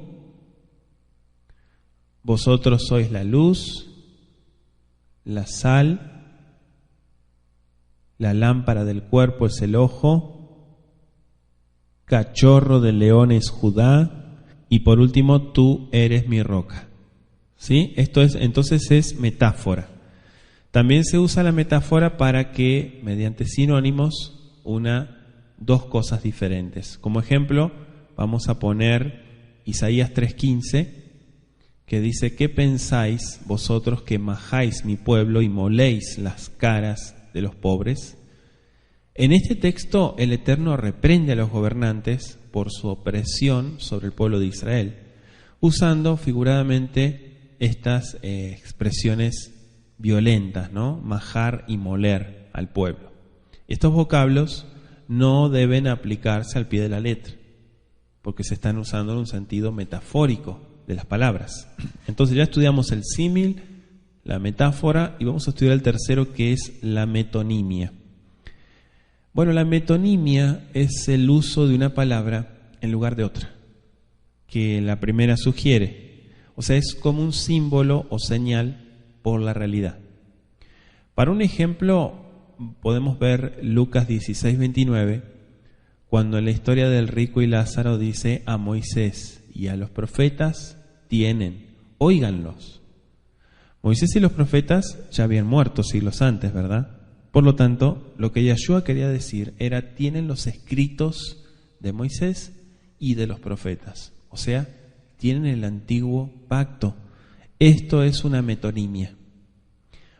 vosotros sois la luz, la sal, la lámpara del cuerpo es el ojo, cachorro de león es Judá, y por último, tú eres mi roca. ¿Sí? Esto es, entonces es metáfora. También se usa la metáfora para que, mediante sinónimos, una dos cosas diferentes. Como ejemplo, vamos a poner Isaías 3:15, que dice, ¿qué pensáis vosotros que majáis mi pueblo y moléis las caras de los pobres? En este texto el Eterno reprende a los gobernantes por su opresión sobre el pueblo de Israel, usando figuradamente estas expresiones violentas, ¿no? Majar y moler al pueblo. Estos vocablos no deben aplicarse al pie de la letra, porque se están usando en un sentido metafórico de las palabras. Entonces ya estudiamos el símil, la metáfora, y vamos a estudiar el tercero, que es la metonimia. Bueno, la metonimia es el uso de una palabra en lugar de otra, que la primera sugiere. O sea, es como un símbolo o señal por la realidad. Para un ejemplo, podemos ver Lucas 16:29, cuando en la historia del rico y Lázaro dice, a Moisés y a los profetas tienen, óiganlos. Moisés y los profetas ya habían muerto siglos antes, ¿verdad? Por lo tanto, lo que Yeshua quería decir era, tienen los escritos de Moisés y de los profetas. O sea, tienen el antiguo pacto. Esto es una metonimia.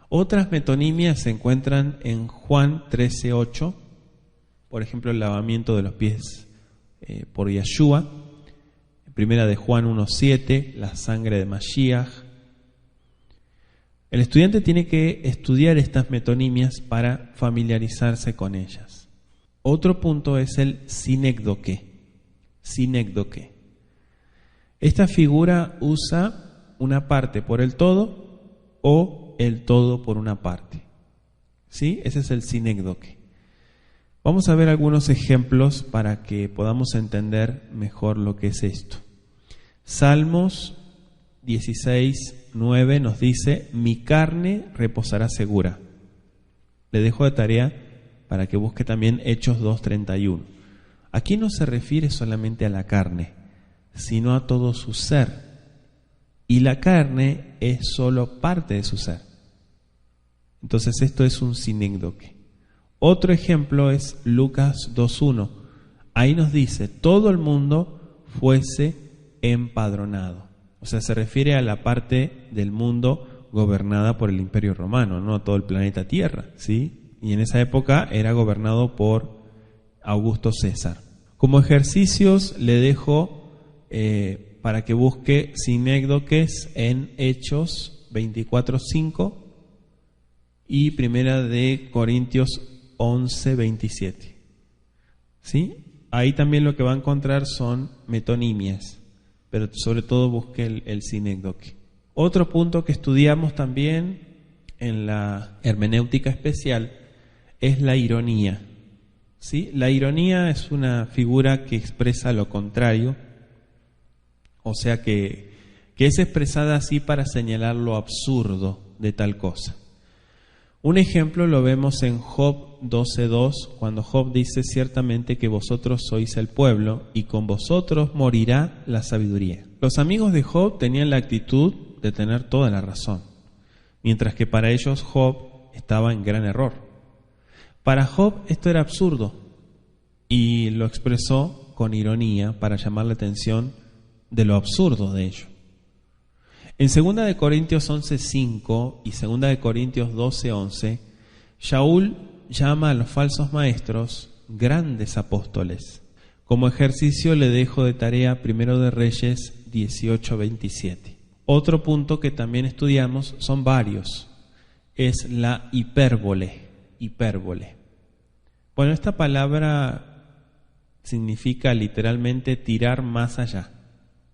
Otras metonimias se encuentran en Juan 13:8, por ejemplo, el lavamiento de los pies por Yeshua. Primera de Juan 1:7, la sangre de Mashiach. El estudiante tiene que estudiar estas metonimias para familiarizarse con ellas. Otro punto es el sinécdoque. Sinécdoque. Esta figura usa una parte por el todo o el todo por una parte. ¿Sí? Ese es el sinécdoque. Vamos a ver algunos ejemplos para que podamos entender mejor lo que es esto. Salmos 16:9 nos dice, mi carne reposará segura. Le dejo de tarea para que busque también Hechos 2:31. Aquí no se refiere solamente a la carne, sino a todo su ser. Y la carne es solo parte de su ser. Entonces esto es un sinécdoque. Otro ejemplo es Lucas 2:1. Ahí nos dice, todo el mundo fuese empadronado. O sea, se refiere a la parte del mundo gobernada por el Imperio Romano, no a todo el planeta Tierra, ¿sí? Y en esa época era gobernado por Augusto César. Como ejercicios le dejo para que busque sinécdoques en Hechos 24:5 y Primera de Corintios 11:27. ¿Sí? Ahí también lo que va a encontrar son metonimias, pero sobre todo busque el sinécdoque. Otro punto que estudiamos también en la hermenéutica especial es la ironía. ¿Sí? La ironía es una figura que expresa lo contrario, o sea que es expresada así para señalar lo absurdo de tal cosa. Un ejemplo lo vemos en Job 12:2, cuando Job dice: ciertamente que vosotros sois el pueblo, y con vosotros morirá la sabiduría. Los amigos de Job tenían la actitud de tener toda la razón, mientras que para ellos Job estaba en gran error. Para Job esto era absurdo, y lo expresó con ironía para llamar la atención de lo absurdo de ello. En 2 de Corintios 11:5 y 2 de Corintios 12:11, Shaul llama a los falsos maestros grandes apóstoles. Como ejercicio le dejo de tarea 1 de Reyes 18:27. Otro punto que también estudiamos, son varios, es la hipérbole. Bueno, esta palabra significa literalmente tirar más allá.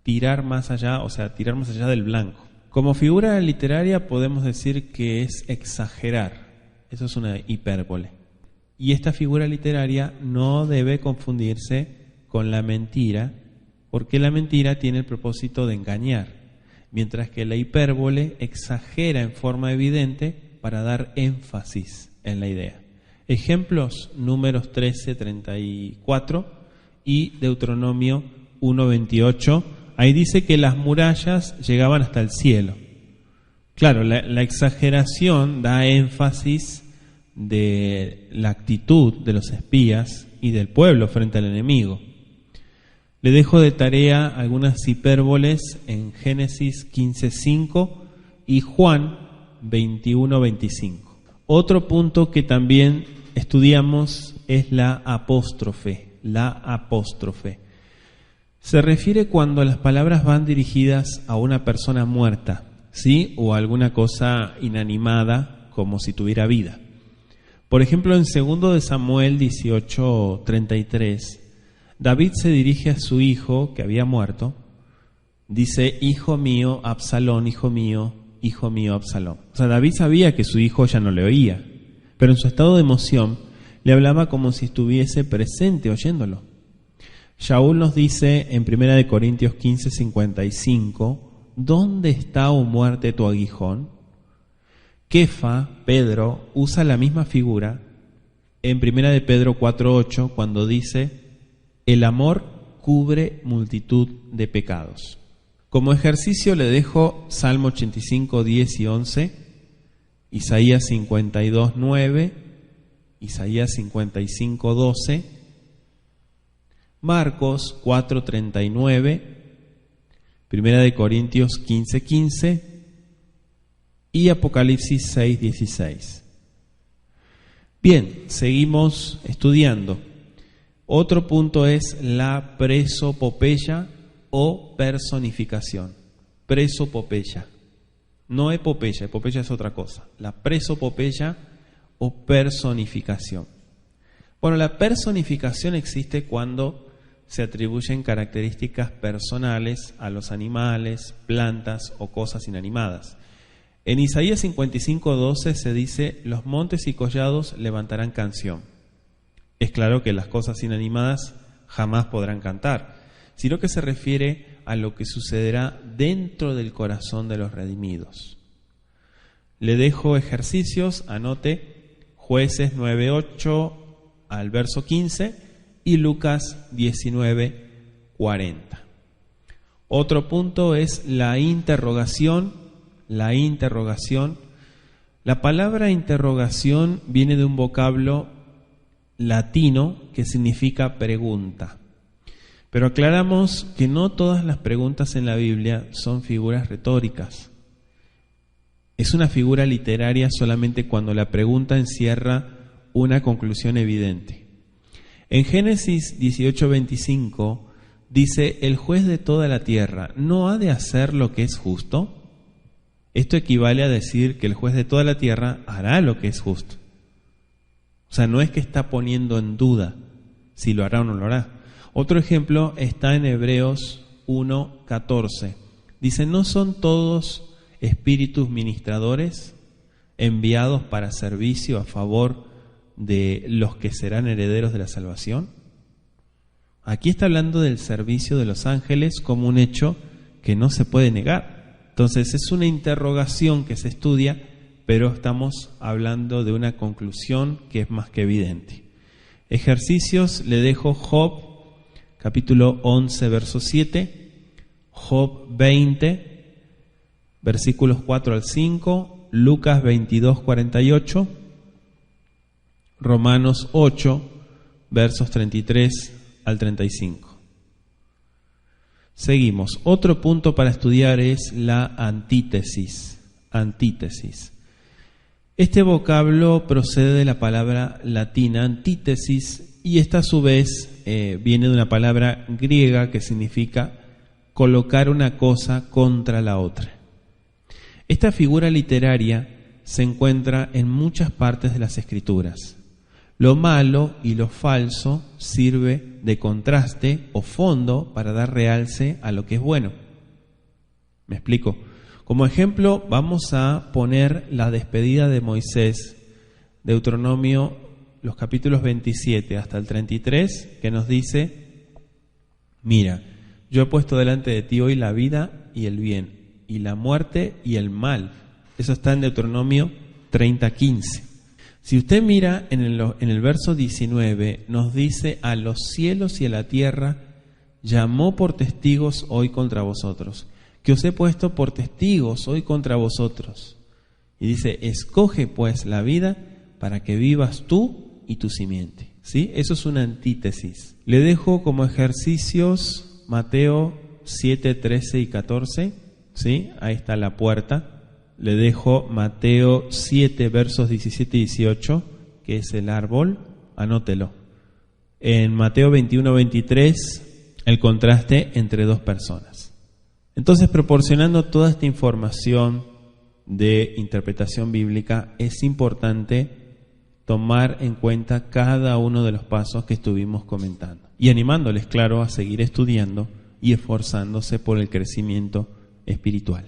Tirar más allá, o sea, tirar más allá del blanco. Como figura literaria podemos decir que es exagerar. Eso es una hipérbole. Y esta figura literaria no debe confundirse con la mentira, porque la mentira tiene el propósito de engañar, mientras que la hipérbole exagera en forma evidente para dar énfasis en la idea. Ejemplos: Números 13:34 y Deuteronomio 1:28. Ahí dice que las murallas llegaban hasta el cielo. Claro, la exageración da énfasis de la actitud de los espías y del pueblo frente al enemigo. Le dejo de tarea algunas hipérboles en Génesis 15:5 y Juan 21:25. Otro punto que también estudiamos es la apóstrofe. La apóstrofe se refiere cuando las palabras van dirigidas a una persona muerta, ¿sí? O a alguna cosa inanimada, como si tuviera vida. Por ejemplo, en 2 de Samuel 18:33, David se dirige a su hijo que había muerto. Dice: hijo mío, Absalón, hijo mío, Absalón. O sea, David sabía que su hijo ya no le oía, pero en su estado de emoción le hablaba como si estuviese presente oyéndolo. Shaul nos dice en 1 de Corintios 15:55, ¿dónde está, oh muerte, tu aguijón? Kefa, Pedro, usa la misma figura en 1 de Pedro 4:8, cuando dice: el amor cubre multitud de pecados. Como ejercicio le dejo Salmo 85:10 y 11, Isaías 52:9, Isaías 55:12, Marcos 4:39, 1 de Corintios 15:15 y Apocalipsis 6:16. Bien, seguimos estudiando. Otro punto es la presopopeya o personificación. Presopopeya, no epopeya, epopeya es otra cosa. La presopopeya o personificación. Bueno, la personificación existe cuando se atribuyen características personales a los animales, plantas o cosas inanimadas. En Isaías 55:12 se dice: los montes y collados levantarán canción. Es claro que las cosas inanimadas jamás podrán cantar, sino que se refiere a lo que sucederá dentro del corazón de los redimidos. Le dejo ejercicios, anote Jueces 9:8 al verso 15 y Lucas 19:40. Otro punto es la interrogación. La interrogación. La palabra interrogación viene de un vocablo latino que significa pregunta. Pero aclaramos que no todas las preguntas en la Biblia son figuras retóricas. Es una figura literaria solamente cuando la pregunta encierra una conclusión evidente. En Génesis 18:25 dice: el juez de toda la tierra ¿no ha de hacer lo que es justo? Esto equivale a decir que el juez de toda la tierra hará lo que es justo. O sea, no es que está poniendo en duda si lo hará o no lo hará. Otro ejemplo está en Hebreos 1:14. Dice: ¿no son todos espíritus ministradores enviados para servicio a favor de los que serán herederos de la salvación. Aquí está hablando del servicio de los ángeles como un hecho que no se puede negar. Entonces es una interrogación que se estudia, pero estamos hablando de una conclusión que es más que evidente. Ejercicios, le dejo Job, capítulo 11, verso 7, Job 20, versículos 4 al 5, Lucas 22, 48, Romanos 8, versos 33 al 35. Seguimos. Otro punto para estudiar es la antítesis. Antítesis. Este vocablo procede de la palabra latina antítesis y esta a su vez viene de una palabra griega que significa colocar una cosa contra la otra. Esta figura literaria se encuentra en muchas partes de las Escrituras. Lo malo y lo falso sirve de contraste o fondo para dar realce a lo que es bueno. ¿Me explico? Como ejemplo, vamos a poner la despedida de Moisés, Deuteronomio, los capítulos 27 hasta el 33, que nos dice: mira, yo he puesto delante de ti hoy la vida y el bien, y la muerte y el mal. Eso está en Deuteronomio 30:15. Si usted mira en el verso 19, nos dice: a los cielos y a la tierra llamó por testigos hoy contra vosotros, que os he puesto por testigos hoy contra vosotros. Y dice: escoge pues la vida para que vivas tú y tu simiente. ¿Sí? Eso es una antítesis. Le dejo como ejercicios Mateo 7, 13 y 14. ¿Sí? Ahí está la puerta. Le dejo Mateo 7, versos 17 y 18, que es el árbol. Anótelo. En Mateo 21, 23, el contraste entre dos personas. Entonces, proporcionando toda esta información de interpretación bíblica, es importante tomar en cuenta cada uno de los pasos que estuvimos comentando. Y animándoles, claro, a seguir estudiando y esforzándose por el crecimiento espiritual.